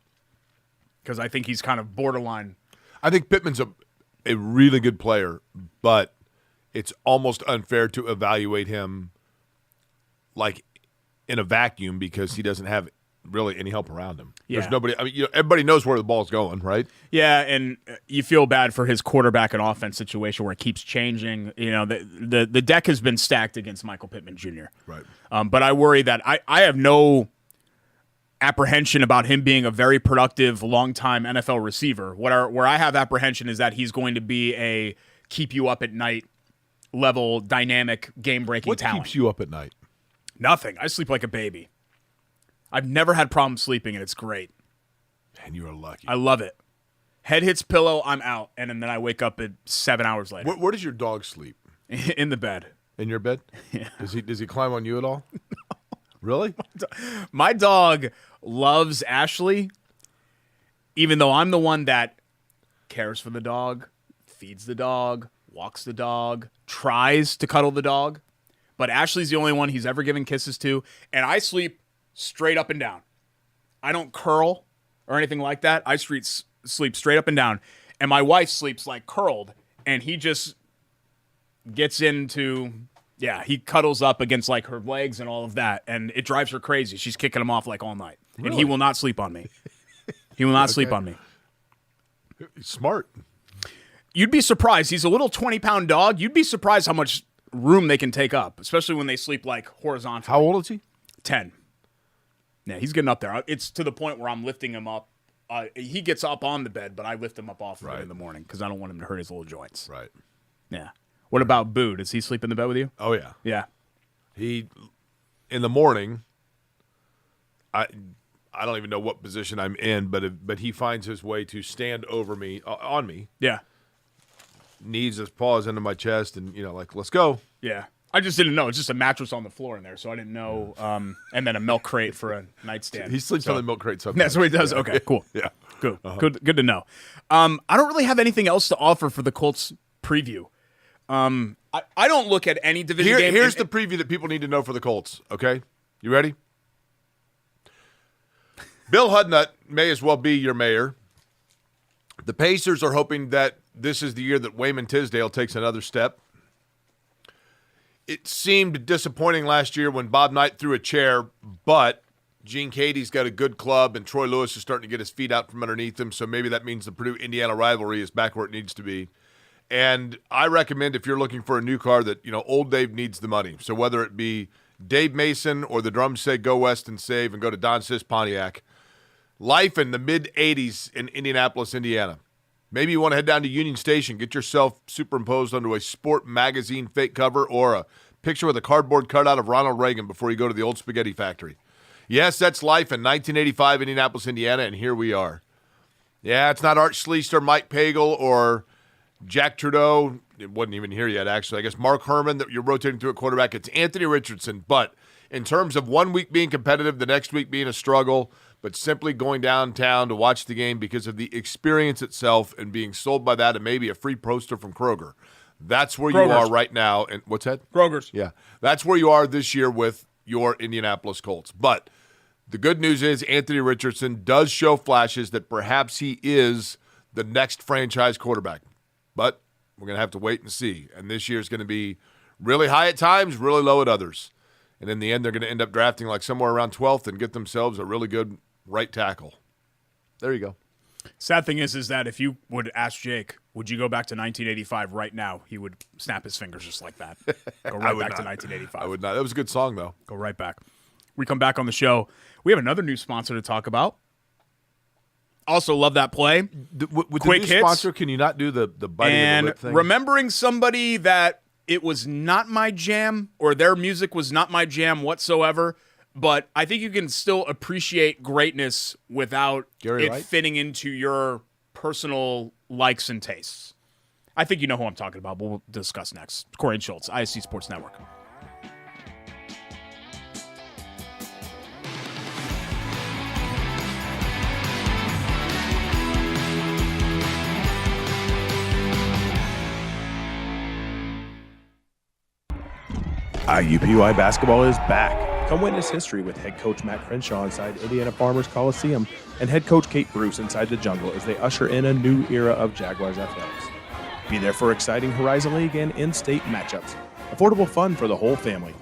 Because I think he's kind of borderline. I think Pittman's a really good player, but it's almost unfair to evaluate him like in a vacuum because he doesn't have really any help around him. Yeah. There's nobody. I mean, everybody knows where the ball's going, right? Yeah, and you feel bad for his quarterback and offense situation where it keeps changing. You know, the deck has been stacked against Michael Pittman Jr. Right. But I worry that I have no apprehension about him being a very productive, long-time NFL receiver. Where I have apprehension is that he's going to be a keep you up at night level, dynamic, game-breaking talent. What keeps you up at night? Nothing. I sleep like a baby. I've never had problems sleeping, and it's great. Man, you are lucky. I love it. Head hits pillow, I'm out, and then I wake up at 7 hours later. Where does your dog sleep? In the bed. In your bed? Yeah. Does he climb on you at all? No. Really? My dog loves Ashley, even though I'm the one that cares for the dog, feeds the dog, walks the dog, tries to cuddle the dog. But Ashley's the only one he's ever given kisses to, and I sleep straight up and down. I don't curl or anything like that. I sleep straight up and down. And my wife sleeps like curled, and he just gets into Yeah, he cuddles up against like her legs and all of that, and it drives her crazy. She's kicking him off like all night, and he will not sleep on me. He will not sleep on me. He's smart. You'd be surprised. He's a little 20-pound dog. You'd be surprised how much room they can take up, especially when they sleep like horizontally. How old is he? 10. Yeah, he's getting up there. It's to the point where I'm lifting him up. He gets up on the bed, but I lift him up off of it in the morning because I don't want him to hurt his little joints. Right. Yeah. What about Boo? Does he sleep in the bed with you? Oh, yeah. Yeah. He, in the morning, I don't even know what position I'm in, but he finds his way to stand over me, on me. Yeah. Knees his paws into my chest and, like, let's go. Yeah. I just didn't know. It's just a mattress on the floor in there, so I didn't know. And then a milk crate for a nightstand. He sleeps on the milk crate sometimes. That's what he does? Yeah. Okay, cool. Yeah. Good. Good to know. I don't really have anything else to offer for the Colts preview. I don't look at any division game. Here's the preview that people need to know for the Colts, okay? You ready? Bill Hudnut may as well be your mayor. The Pacers are hoping that this is the year that Wayman Tisdale takes another step. It seemed disappointing last year when Bob Knight threw a chair, but Gene Cady's got a good club, and Troy Lewis is starting to get his feet out from underneath him, so maybe that means the Purdue-Indiana rivalry is back where it needs to be. And I recommend if you're looking for a new car that, old Dave needs the money. So whether it be Dave Mason or the drums say go west and save and go to Don Sis Pontiac, life in the mid-'80s in Indianapolis, Indiana. Maybe you want to head down to Union Station, get yourself superimposed onto a sport magazine fake cover or a picture with a cardboard cutout of Ronald Reagan before you go to the old spaghetti factory. Yes, that's life in 1985 Indianapolis, Indiana, and here we are. Yeah, it's not Art Schlicht or Mike Pagel or Jack Trudeau. It wasn't even here yet, actually. I guess Mark Herman that you're rotating to at quarterback. It's Anthony Richardson. But in terms of one week being competitive, the next week being a struggle, but simply going downtown to watch the game because of the experience itself and being sold by that and maybe a free poster from Kroger. That's where you are right now. And what's that? Kroger's. Yeah. That's where you are this year with your Indianapolis Colts. But the good news is Anthony Richardson does show flashes that perhaps he is the next franchise quarterback. But we're going to have to wait and see. And this year is going to be really high at times, really low at others. And in the end, they're going to end up drafting like somewhere around 12th and get themselves a really good right tackle. There you go. Sad thing is that if you would ask Jake, would you go back to 1985 right now, he would snap his fingers just like that. Go right back to 1985. I would not. That was a good song, though. Go right back. We come back on the show. We have another new sponsor to talk about. Also love that play. With Quick the new hits. sponsor, can you not do the biting of the lip thing? Remembering somebody that it was not my jam or their music was not my jam whatsoever, but I think you can still appreciate greatness without Gary it Wright? fitting into your personal likes and tastes. I think you know who I'm talking about. We'll discuss next. Corey and Schultz, ISC Sports Network. IUPUI basketball is back. Come witness history with head coach Matt Crenshaw inside Indiana Farmers Coliseum and head coach Kate Bruce inside the Jungle as they usher in a new era of Jaguars athletics. Be there for exciting Horizon League and in-state matchups. Affordable fun for the whole family.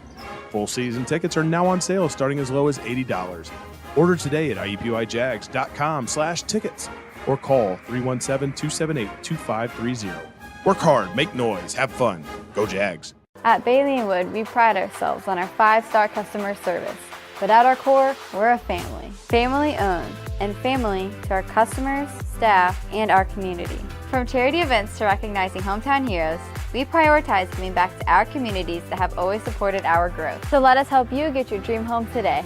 Full season tickets are now on sale starting as low as $80. Order today at IUPUIJags.com/tickets or call 317-278-2530. Work hard, make noise, have fun. Go Jags. At Bailey & Wood, we pride ourselves on our 5-star customer service. But at our core, we're a family. Family owned, and family to our customers, staff, and our community. From charity events to recognizing hometown heroes, we prioritize giving back to our communities that have always supported our growth. So let us help you get your dream home today.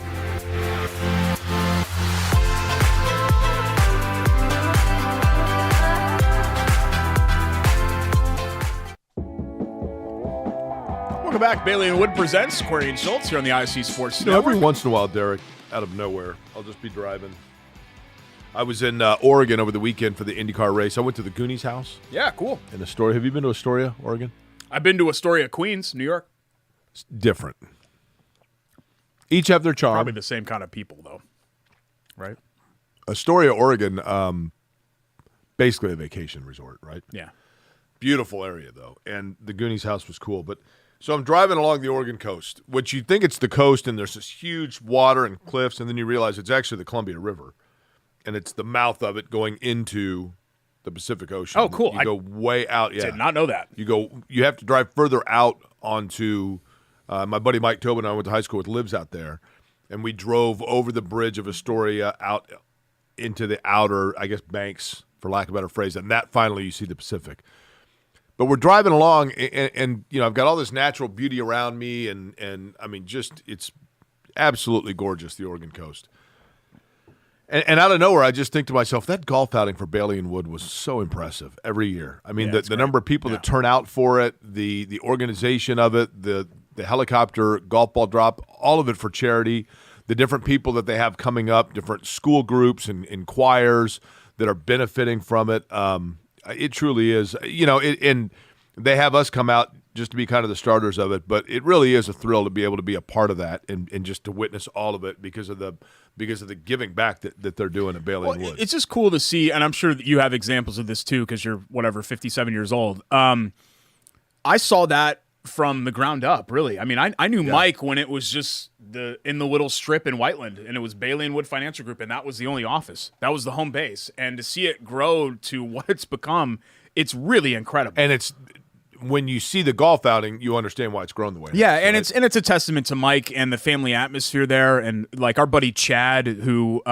Welcome back. Bailey & Wood presents Corey and Schultz here on the ISC Sports Network. Every once in a while, Derek, out of nowhere, I'll just be driving. I was in Oregon over the weekend for the IndyCar race. I went to the Goonies house Yeah, cool. in Astoria. Have you been to Astoria, Oregon? I've been to Astoria, Queens, New York. It's different. Each have their charm. Probably the same kind of people, though. Right? Astoria, Oregon, basically a vacation resort, right? Yeah. Beautiful area, though. And the Goonies house was cool. But So I'm driving along the Oregon coast, which you think it's the coast, and there's this huge water and cliffs, and then you realize it's actually the Columbia River, and it's the mouth of it going into the Pacific Ocean. Oh, cool. You go way out. Yeah, Did not know that. You have to drive further out onto. My buddy Mike Tobin and I went to high school with, lives out there, and we drove over the bridge of Astoria out into the outer, I guess, banks, for lack of a better phrase, and that finally you see the Pacific. But we're driving along, and I've got all this natural beauty around me, and I mean, just it's absolutely gorgeous, the Oregon coast. And out of nowhere, I just think to myself, that golf outing for Bailey and Wood was so impressive every year. I mean, the number of people that turn out for it, the organization of it, the helicopter golf ball drop, all of it for charity, the different people that they have coming up, different school groups and choirs that are benefiting from it. It truly is, and they have us come out just to be kind of the starters of it, but it really is a thrill to be able to be a part of that and just to witness all of it because of the giving back that they're doing at Bailey and Wood. It's just cool to see, and I'm sure that you have examples of this too because you're, 57 years old. I saw that from the ground up, really. I mean, I knew Mike when it was just in the little strip in Whiteland, and it was Bailey and Wood Financial Group, and that was the only office. That was the home base. And to see it grow to what it's become, it's really incredible. And it's when you see the golf outing, you understand why it's grown the way. Yeah, and it's a testament to Mike and the family atmosphere there, and like our buddy Chad, who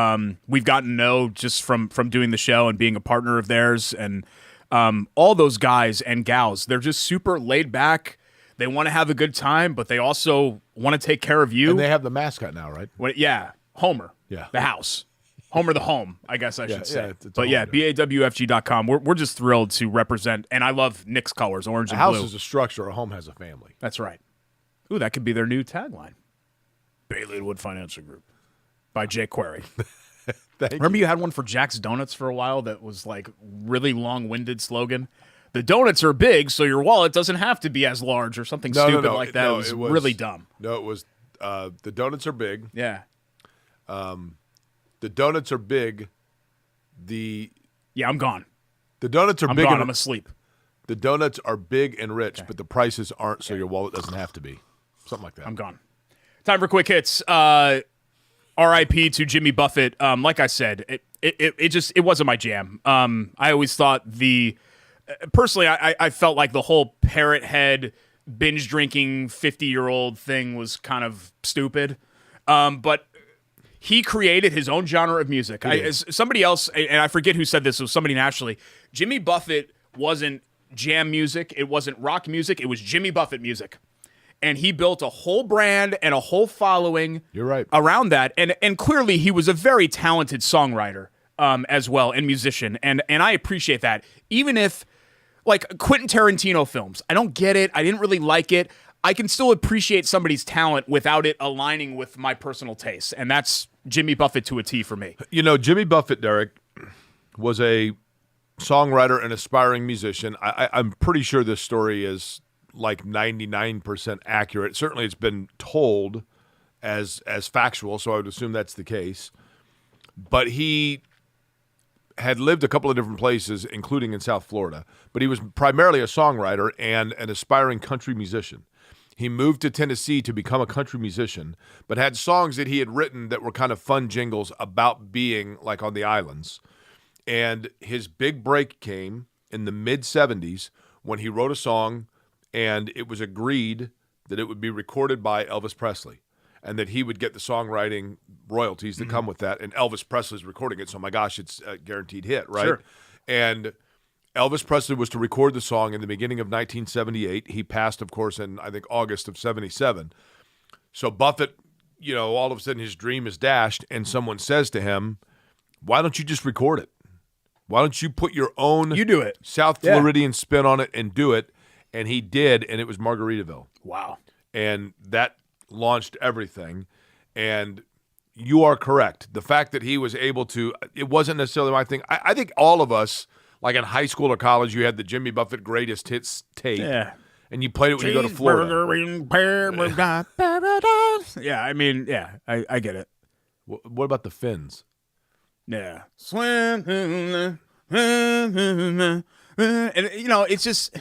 we've gotten to know just from doing the show and being a partner of theirs, and all those guys and gals, they're just super laid back. They want to have a good time, but they also want to take care of you. And they have the mascot now, right? Homer. Yeah. The house. Homer the home, I guess I should say. It's but BAWFG.com. We're just thrilled to represent, and I love Nick's colors, orange and blue. A house is a structure, a home has a family. That's right. Ooh, that could be their new tagline. Bailey and Wood Financial Group by Jay Query. Remember you had one for Jack's Donuts for a while that was like really long-winded slogan? The donuts are big, so your wallet doesn't have to be as large or something stupid like that. It was really dumb. No, it was the donuts are big. Yeah. The donuts are big. I'm gone. The donuts are big. I'm gone. I'm asleep. The donuts are big and rich, but the prices aren't, so your wallet doesn't have to be. Something like that. I'm gone. Time for quick hits. R.I.P. to Jimmy Buffett. Like I said, it wasn't my jam. I always thought personally, I felt like the whole parrot head binge drinking 50-year-old thing was kind of stupid. But he created his own genre of music. Somebody else, and I forget who said this, it was somebody nationally. Jimmy Buffett wasn't jam music. It wasn't rock music. It was Jimmy Buffett music. And he built a whole brand and a whole following around that. And clearly he was a very talented songwriter as well and musician. And I appreciate that. Even if, like Quentin Tarantino films, I don't get it. I didn't really like it. I can still appreciate somebody's talent without it aligning with my personal taste. And that's Jimmy Buffett to a T for me. Jimmy Buffett, Derek, was a songwriter and aspiring musician. I'm pretty sure this story is like 99% accurate. Certainly it's been told as factual, so I would assume that's the case. But he had lived a couple of different places, including in South Florida. But he was primarily a songwriter and an aspiring country musician. He moved to Tennessee to become a country musician, but had songs that he had written that were kind of fun jingles about being like on the islands. And his big break came in the mid-'70s when he wrote a song, and it was agreed that it would be recorded by Elvis Presley and that he would get the songwriting royalties that come with that. And Elvis Presley's recording it, so my gosh, it's a guaranteed hit, right? Sure. And Elvis Presley was to record the song in the beginning of 1978. He passed, of course, in, I think, August of 77. So Buffett, all of a sudden his dream is dashed, and someone says to him, why don't you just record it? Why don't you put your own South Floridian spin on it and do it? And he did, and it was Margaritaville. Wow. And that launched everything. And you are correct. The fact that he was able to, it wasn't necessarily my thing. I think all of us, like in high school or college, you had the Jimmy Buffett greatest hits tape. Yeah. And you played it when you go to Florida. Yeah, I mean, I get it. What about the Finns? Yeah. Swim. And, it's just,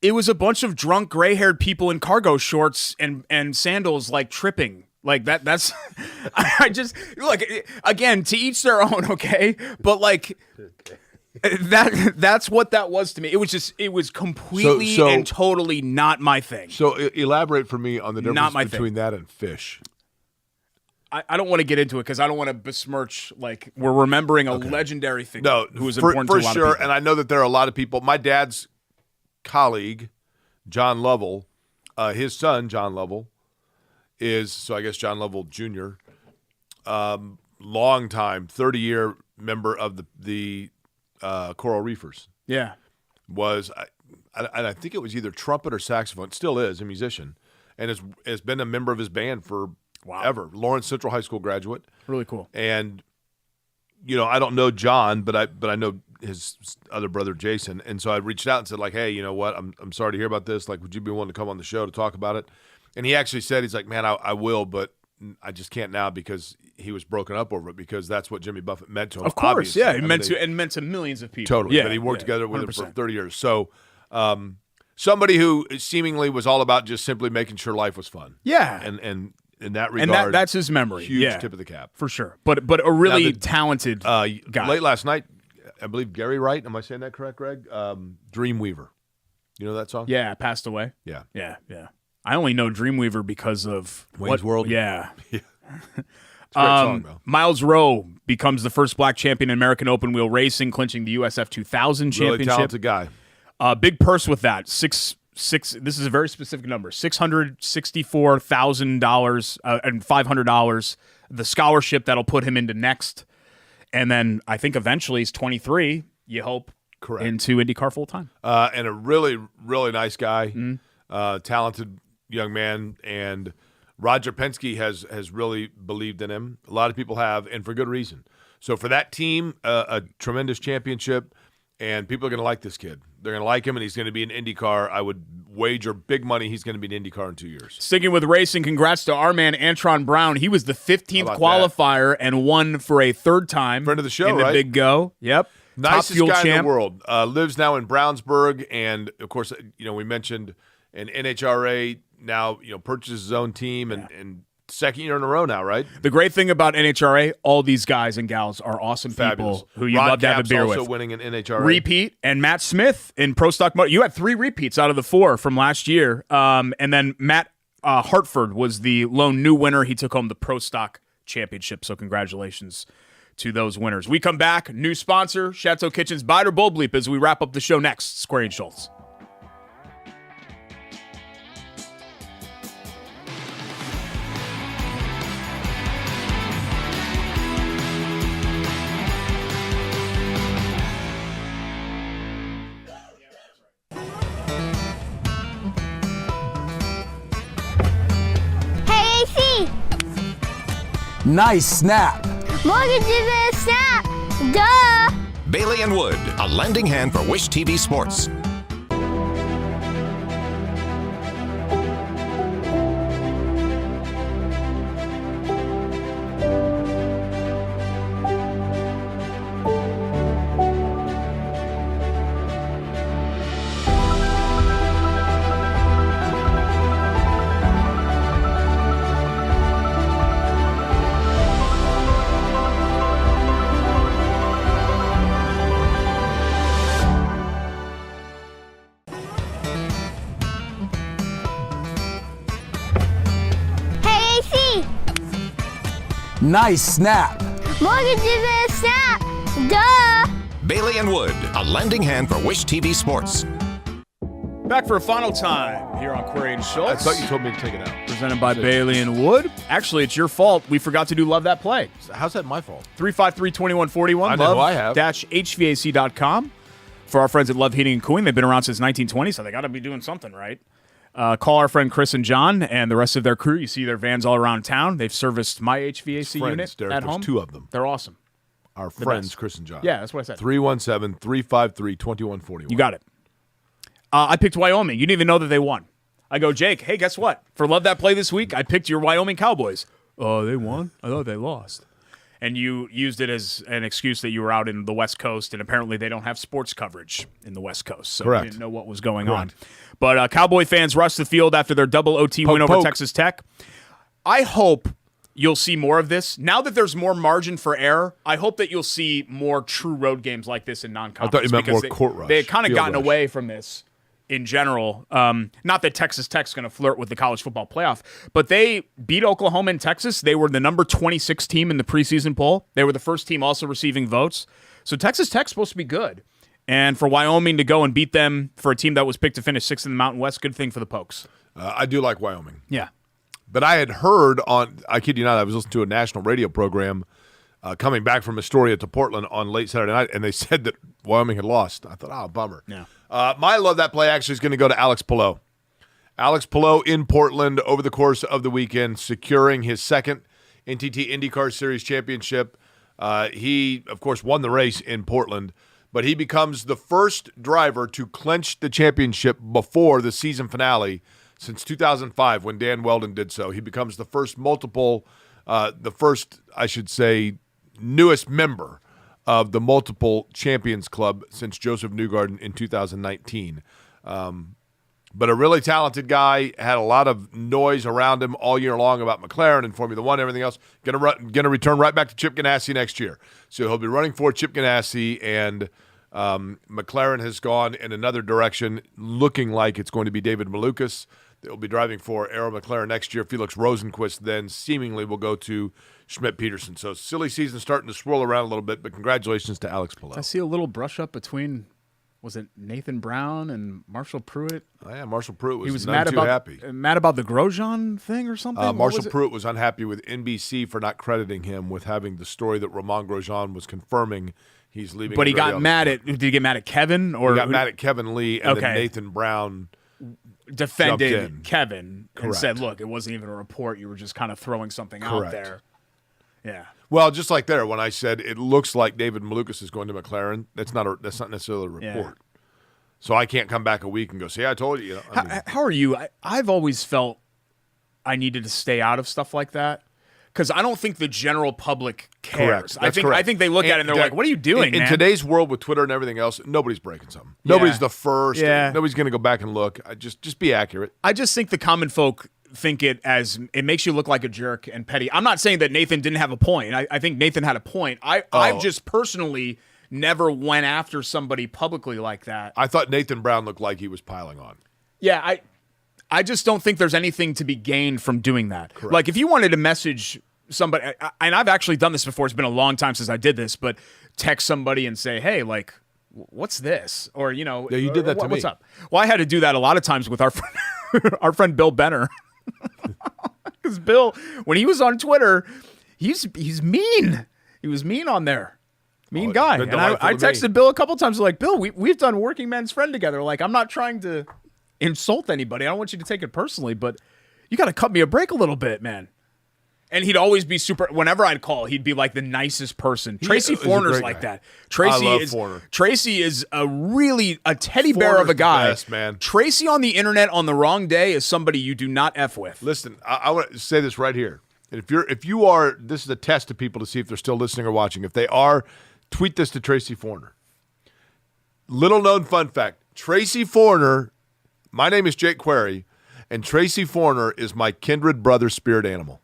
It was a bunch of drunk, gray-haired people in cargo shorts and sandals, like tripping. Like that's, I just look again. To each their own, okay. But like that's what that was to me. It was completely and totally not my thing. So elaborate for me on the difference between that and fish. I don't want to get into it because I don't want to besmirch. Like we're remembering a legendary thing. No, who was important to a lot sure. of people. And I know that there are a lot of people. My dad's colleague, John Lovell, his son, John Lovell, is, so I guess John Lovell Jr., long time, 30-year member of the Coral Reefers. Yeah. Was, I think it was either trumpet or saxophone, still is a musician, and has been a member of his band for ever. Lawrence Central High School graduate. Really cool. And, I don't know John, but I know his other brother Jason, and so I reached out and said, like, hey, you know what, I'm sorry to hear about this. Like, would you be willing to come on the show to talk about it? And he actually said, he's like, man, I will, but I just can't now because he was broken up over it, because that's what Jimmy Buffett meant to him. Of course, obviously. yeah, it meant to millions of people. Totally, yeah, but he worked together with 100%. him for 30 years. So somebody who seemingly was all about just simply making sure life was fun. Yeah. And in that regard, and that's his memory. Huge tip of the cap. For sure. But a really talented guy. Late last night, I believe Gary Wright, am I saying that correct, Greg? Dreamweaver. You know that song? Yeah, passed away. Yeah. Yeah. I only know Dreamweaver because of Wayne's World. Yeah. It's a great song, though. Miles Rowe becomes the first black champion in American open wheel racing, clinching the USF 2000 Really championship. talented guy. Big purse with that. Six. This is a very specific number: $664,000 and $500. The scholarship that'll put him into next, and then I think eventually he's 23. You hope, correct, into IndyCar full time. And a really, really nice guy, talented young man, and Roger Penske has really believed in him. A lot of people have, and for good reason. So for that team, a tremendous championship, and people are going to like this kid. They're going to like him, and he's going to be in IndyCar. I would wager big money he's going to be in IndyCar in 2 years. Sticking with racing, congrats to our man Antron Brown. He was the 15th qualifier and won for a third time. Friend of the show, in the right? Big Go. Yep. Nicest Top fuel guy champ. in the world. Lives now in Brownsburg, and of course, we mentioned an NHRA now. Purchases his own team, and second year in a row now, right? The great thing about NHRA, all these guys and gals are awesome Fabulous people who you Ron love to have a Capps beer also with. winning an NHRA Repeat, and Matt Smith in Pro Stock Motor. You had 3 repeats out of the 4 from last year. And then Matt Hartford was the lone new winner. He took home the Pro Stock Championship, so congratulations to those winners. We come back, new sponsor, Chateau Kitchen's Bite or Bull Bleep, as we wrap up the show next. Square and Schultz. Hey, AC! Nice snap. Mortgage is a snap! Duh! Bailey and Wood, a lending hand for Wish TV Sports. Hey, AC! Nice snap. Mortgage is a snap! Duh! Bailey and Wood, a lending hand for Wish TV Sports. Back for a final time here on Query and I Schultz. thought you told me to take it out. Presented by Bailey and Wood. Actually, it's your fault. We forgot to do Love That Play. How's that my fault? 353-2141. I know who I have. Love-HVAC.com. For our friends at Love Heating and Cooling, they've been around since 1920, so they got to be doing something right. Call our friend Chris and John and the rest of their crew. You see their vans all around town. They've serviced my HVAC Friends, unit Derek, at there's home. 2 of them. They're awesome. Our friends, best. Chris and John. Yeah, that's what I said. 317-353-2141. You got it. I picked Wyoming. You didn't even know that they won. I go, Jake, hey, guess what? For Love That Play this week, I picked your Wyoming Cowboys. Oh, they won? I thought they lost. and you used it as an excuse that you were out in the West Coast, and apparently they don't have sports coverage in the West Coast, so Correct. we didn't know what was going on. But Cowboy fans rushed the field after their double OT win over Texas Tech. I hope you'll see more of this. Now that there's more margin for error, I hope that you'll see more true road games like this in non-conference. I thought you meant because more court rush. They had kind of field gotten rush. away from this in general. Not that Texas Tech's going to flirt with the college football playoff, but they beat Oklahoma and Texas. They were the number 26 team in the preseason poll. They were the first team also receiving votes. So Texas Tech's supposed to be good. And for Wyoming to go and beat them for a team that was picked to finish 6th in the Mountain West, good thing for the Pokes. I do like Wyoming. Yeah. But I had heard I kid you not, I was listening to a national radio program coming back from Astoria to Portland on late Saturday night, and they said that Wyoming had lost. I thought, bummer. Yeah. My love that play actually is going to go to Alex Pillow. Alex Pillow in Portland over the course of the weekend, securing his second NTT IndyCar Series championship. He, of course, won the race in Portland, but he becomes the first driver to clinch the championship before the season finale since 2005 when Dan Weldon did so. He becomes the first newest member of the multiple champions club since Joseph Newgarden in 2019. But a really talented guy, had a lot of noise around him all year long about McLaren and Formula One and everything else. Going to return right back to Chip Ganassi next year. So he'll be running for Chip Ganassi, and McLaren has gone in another direction, looking like it's going to be David Malukas that will be driving for Arrow McLaren next year. Felix Rosenquist then seemingly will go to Schmidt-Peterson. So silly season starting to swirl around a little bit, but congratulations to Alex Pillow. I see a little brush up between, was it Nathan Brown and Marshall Pruitt? Oh, yeah, Marshall Pruitt He was none mad too happy. about the Grosjean thing or something? What Marshall was it? Pruitt was unhappy with NBC for not crediting him with having the story that Romain Grosjean was confirming he's leaving. But he got mad at, did he get mad at Kevin? Or He got mad at Kevin Lee, and then Okay. Nathan Brown defended jumped in. Kevin and Correct. said, look, it wasn't even a report. You were just kind of throwing something out Correct. there. Yeah. Well, just like there, when I said it looks like David Malukas is going to McLaren, that's not necessarily a report. Yeah. So I can't come back a week and go, see, I told you. You know, I mean, How are you? I've always felt I needed to stay out of stuff like that because I don't think the general public cares. correct. That's I correct. think they look at it and they're like, what are you doing, in man? today's world with Twitter and everything else, nobody's breaking something. Nobody's the first. Yeah. Nobody's going to go back and look. Just be accurate. I just think the common folk think it makes you look like a jerk and petty. I'm not saying that Nathan didn't have a point. I think Nathan had a point. I've just personally never went after somebody publicly like that. I thought Nathan Brown looked like he was piling on. Yeah, I just don't think there's anything to be gained from doing that. Correct. Like if you wanted to message somebody, and I've actually done this before, it's been a long time since I did this, but text somebody and say, hey, like, what's this? Or, you know, Yeah, you did that to what's me. up? Well, I had to do that a lot of times with our friend, our friend Bill Benner. Because Bill, when he was on Twitter, he's mean. He was mean on there. Mean guy. been And I delightful to me. texted Bill a couple times like, Bill, we've done Working Men's Friend together. Like, I'm not trying to insult anybody. I don't want you to take it personally, but you got to cut me a break a little bit, man. And he'd always be whenever I'd call, he'd be like the nicest person. Tracy is a Forner's great like guy. that. Tracy I love is Forner. Tracy is a teddy bear of a Forner's guy. the best, man. Tracy on the internet on the wrong day is somebody you do not F with. Listen, I want to say this right here. If you are, this is a test to people to see if they're still listening or watching. If they are, tweet this to Tracy Forner. Little known fun fact: Tracy Forner. My name is Jake Query, and Tracy Forner is my kindred brother spirit animal.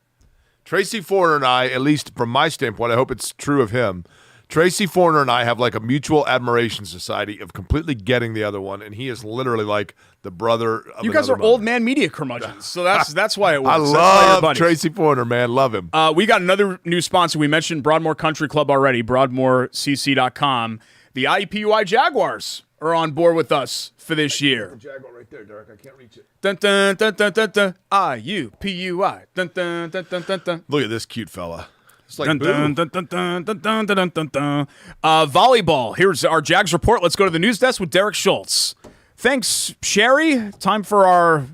Tracy Forner and I, at least from my standpoint, I hope it's true of him. Tracy Forner and I have like a mutual admiration society of completely getting the other one, and he is literally like the brother of You guys are another old mother. man media curmudgeons, so that's why it works. I That's why you're love buddies. Tracy Forner, man. Love him. We got another new sponsor. We mentioned Broadmoor Country Club already, BroadmoorCC.com. The IUPUI Jaguars are on board with us for this year. Jaguar right there, Derek. I can't reach it. Dun, dun, dun, dun, dun, dun. IUPUI. Dun, dun, dun, dun, dun, dun. Look at this cute fella. It's like Dun, boo. dun, dun, dun, dun, dun, dun, dun, dun, dun. Volleyball. Here's our Jags report. Let's go to the news desk with Derek Schultz. Thanks, Sherry. Time for our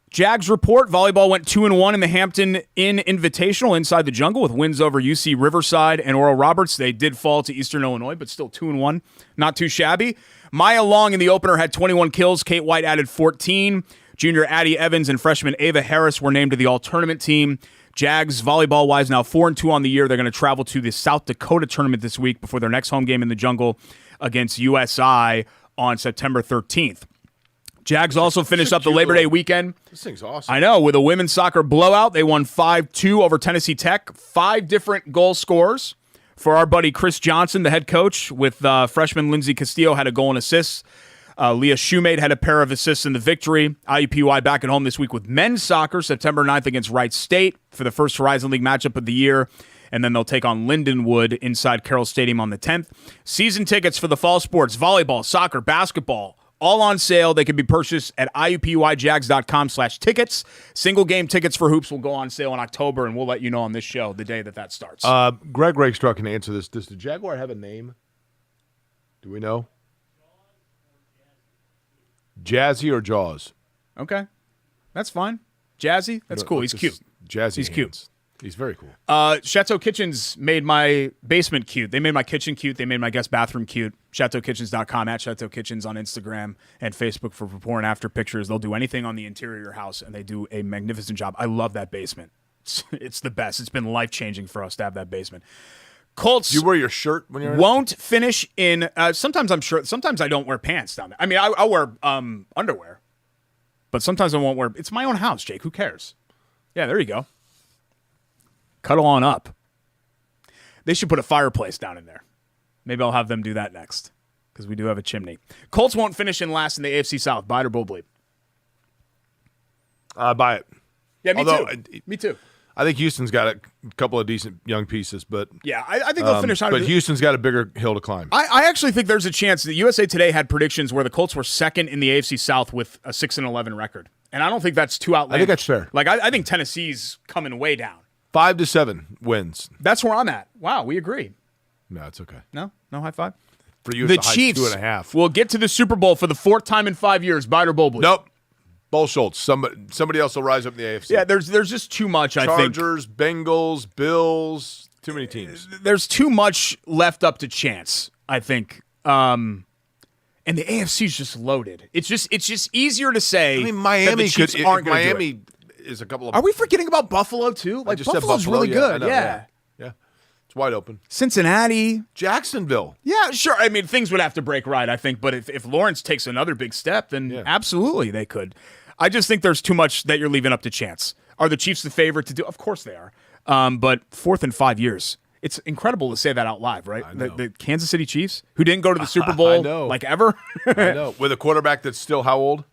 Jags report. Volleyball went 2-1 in the Hampton Inn Invitational inside the jungle with wins over UC Riverside and Oral Roberts. They did fall to Eastern Illinois, but still 2-1. Not too shabby. Maya Long in the opener had 21 kills. Kate White added 14. Junior Addie Evans and freshman Ava Harris were named to the all-tournament team. Jags, volleyball-wise, now 4-2 on the year. They're going to travel to the South Dakota tournament this week before their next home game in the Jungle against USI on September 13th. Jags also finished up the Labor Day weekend. This thing's awesome. I know, with a women's soccer blowout. They won 5-2 over Tennessee Tech. 5 different goal scorers for our buddy Chris Johnson, the head coach, with freshman Lindsey Castillo had a goal and assist. Leah Shoemate had a pair of assists in the victory. IUPUI back at home this week with men's soccer, September 9th against Wright State for the first Horizon League matchup of the year. And then they'll take on Lindenwood inside Carroll Stadium on the 10th. Season tickets for the fall sports, volleyball, soccer, basketball, all on sale. They can be purchased at iupuijags.com/tickets. Single game tickets for hoops will go on sale in October, and we'll let you know on this show the day that starts. Greg Rakestraw can answer this. Does the Jaguar have a name? Do we know? Jazzy or Jaws? Okay. That's fine. Jazzy? That's cool. He's cute. Jazzy. He's cute. He's very cool. Chateau Kitchens made my basement cute. They made my kitchen cute. They made my guest bathroom cute. ChateauKitchens.com, at Chateau Kitchens on Instagram and Facebook for before and after pictures. They'll do anything on the interior of your house, and they do a magnificent job. I love that basement. It's the best. It's been life-changing for us to have that basement. Colts. Do you wear your shirt when you're in won't finish in. Sometimes I'm sure. Sometimes I don't wear pants down there. I mean, I'll wear underwear, but sometimes I won't wear. It's my own house, Jake. Who cares? Yeah, there you go. Cuddle on up. They should put a fireplace down in there. Maybe I'll have them do that next because we do have a chimney. Colts won't finish in last in the AFC South. Buy it or bull bleep? Buy it. Yeah, me too. Me too. I think Houston's got a couple of decent young pieces, but yeah, I think they'll finish. But Houston's got a bigger hill to climb. I actually think there's a chance that USA Today had predictions where the Colts were second in the AFC South with a 6-11 record, and I don't think that's too outlandish. I think that's fair. Like I think Tennessee's coming way down. 5-7 wins. That's where I'm at. Wow, we agree. No, it's okay. No high five. For you, the it's Chiefs 2.5. will get to the Super Bowl for the 4th time in 5 years. Buy it or bull bleep? Nope. Bull Schultz. Somebody else will rise up in the AFC. Yeah, there's just too much. I think Chargers, Bengals, Bills. Too many teams. There's too much left up to chance. I think. And the AFC is just loaded. It's just easier to say. I mean, Miami that the Chiefs aren't going to do it. Miami is a couple of. Are we forgetting about Buffalo too? Like Buffalo's really good. Yeah. It's wide open. Cincinnati, Jacksonville. Yeah, sure. I mean, things would have to break right, I think. But if Lawrence takes another big step, then absolutely they could. I just think there's too much that you're leaving up to chance. Are the Chiefs the favorite to do? Of course they are. But 4th in 5 years. It's incredible to say that out live, right? The Kansas City Chiefs, who didn't go to the Super Bowl like ever. I know. With a quarterback that's still how old?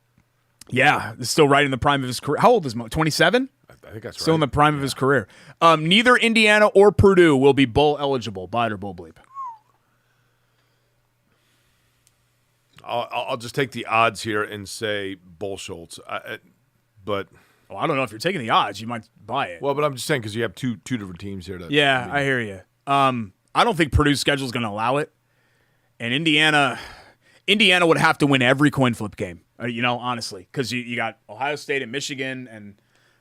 Yeah, still right in the prime of his career. How old is Mo? 27? I think that's right. Still in the prime of his career. Neither Indiana or Purdue will be bowl eligible. Buy it or bull bleep? I'll just take the odds here and say Bull Schultz. But well, I don't know if you're taking the odds. You might buy it. Well, but I'm just saying because you have two different teams here. I hear you. I don't think Purdue's schedule is going to allow it. And Indiana would have to win every coin flip game. Honestly, because you got Ohio State and Michigan and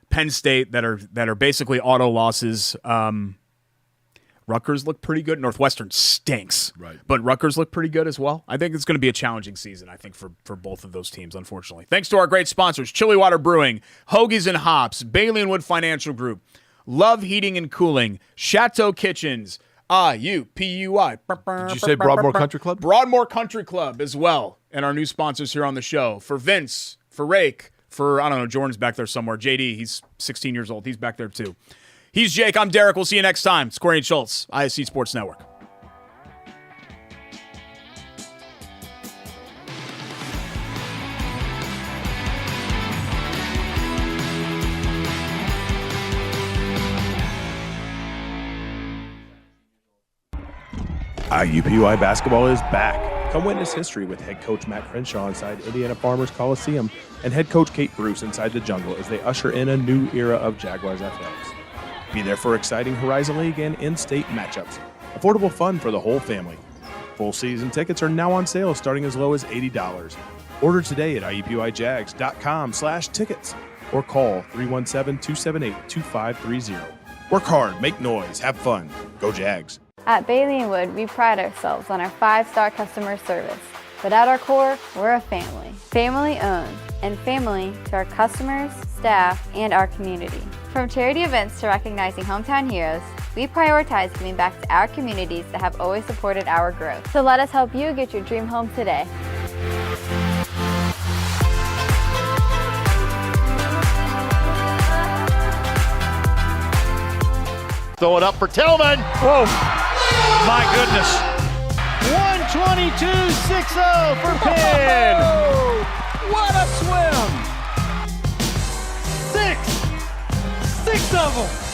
Penn State that are basically auto losses. Rutgers look pretty good. Northwestern stinks, right? But Rutgers look pretty good as well. I think it's going to be a challenging season. I think for both of those teams, unfortunately. Thanks to our great sponsors: Chili Water Brewing, Hoagies and Hops, Bailey and Wood Financial Group, Love Heating and Cooling, Chateau Kitchens, IUPUI. Did you say Broadmoor Country Club? Broadmoor Country Club as well, and our new sponsors here on the show. For Vince, for Rake, for I don't know, Jordan's back there somewhere. JD, he's 16 years old. He's back there too. He's Jake. I'm Derek. We'll see you next time. It's Corey and Schultz, ISC Sports Network. IUPUI basketball is back. Come witness history with head coach Matt Crenshaw inside Indiana Farmers Coliseum and head coach Kate Bruce inside the Jungle as they usher in a new era of Jaguars athletics. Be there for exciting Horizon League and in-state matchups. Affordable fun for the whole family. Full season tickets are now on sale starting as low as $80. Order today at iupuijags.com/tickets or call 317-278-2530. Work hard, make noise, have fun. Go Jags. At Bailey & Wood, we pride ourselves on our 5-star customer service. But at our core, we're a family. Family owned and family to our customers, staff, and our community. From charity events to recognizing hometown heroes, we prioritize giving back to our communities that have always supported our growth. So let us help you get your dream home today. Throw it up for Tillman. Whoa, my goodness. 122.60 for Penn. What a swim! Six of them.